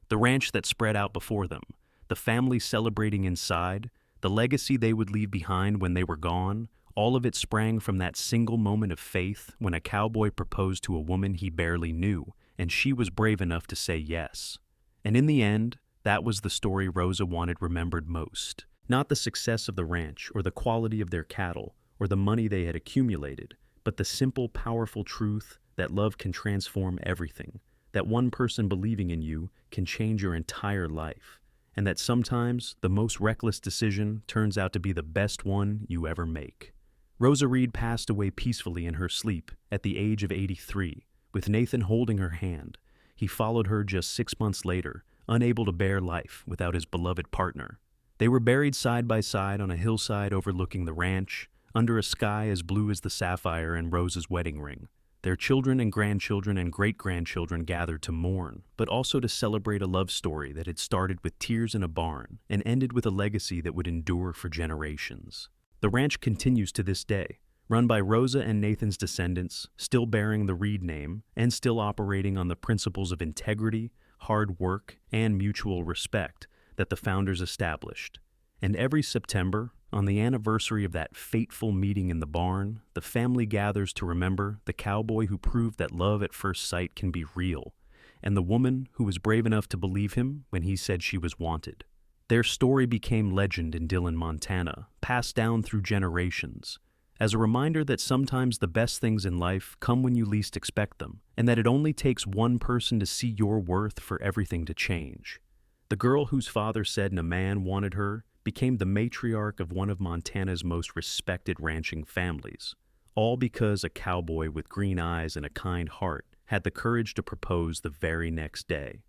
The ranch that spread out before them, the family celebrating inside, the legacy they would leave behind when they were gone, all of it sprang from that single moment of faith when a cowboy proposed to a woman he barely knew, and she was brave enough to say yes. And in the end, that was the story Rosa wanted remembered most. Not the success of the ranch or the quality of their cattle or the money they had accumulated, but the simple, powerful truth that love can transform everything, that one person believing in you can change your entire life, and that sometimes the most reckless decision turns out to be the best one you ever make. Rosa Reid passed away peacefully in her sleep at the age of 83, with Nathan holding her hand. He followed her just 6 months later, unable to bear life without his beloved partner. They were buried side by side on a hillside overlooking the ranch, under a sky as blue as the sapphire in Rosa's wedding ring. Their children and grandchildren and great-grandchildren gathered to mourn, but also to celebrate a love story that had started with tears in a barn and ended with a legacy that would endure for generations. The ranch continues to this day, run by Rosa and Nathan's descendants, still bearing the Reid name and still operating on the principles of integrity, hard work, and mutual respect that the founders established. And every September, on the anniversary of that fateful meeting in the barn, the family gathers to remember the cowboy who proved that love at first sight can be real, and the woman who was brave enough to believe him when he said she was wanted. Their story became legend in Dillon, Montana, passed down through generations, as a reminder that sometimes the best things in life come when you least expect them, and that it only takes one person to see your worth for everything to change. The girl whose father said a man wanted her became the matriarch of one of Montana's most respected ranching families, all because a cowboy with green eyes and a kind heart had the courage to propose the very next day.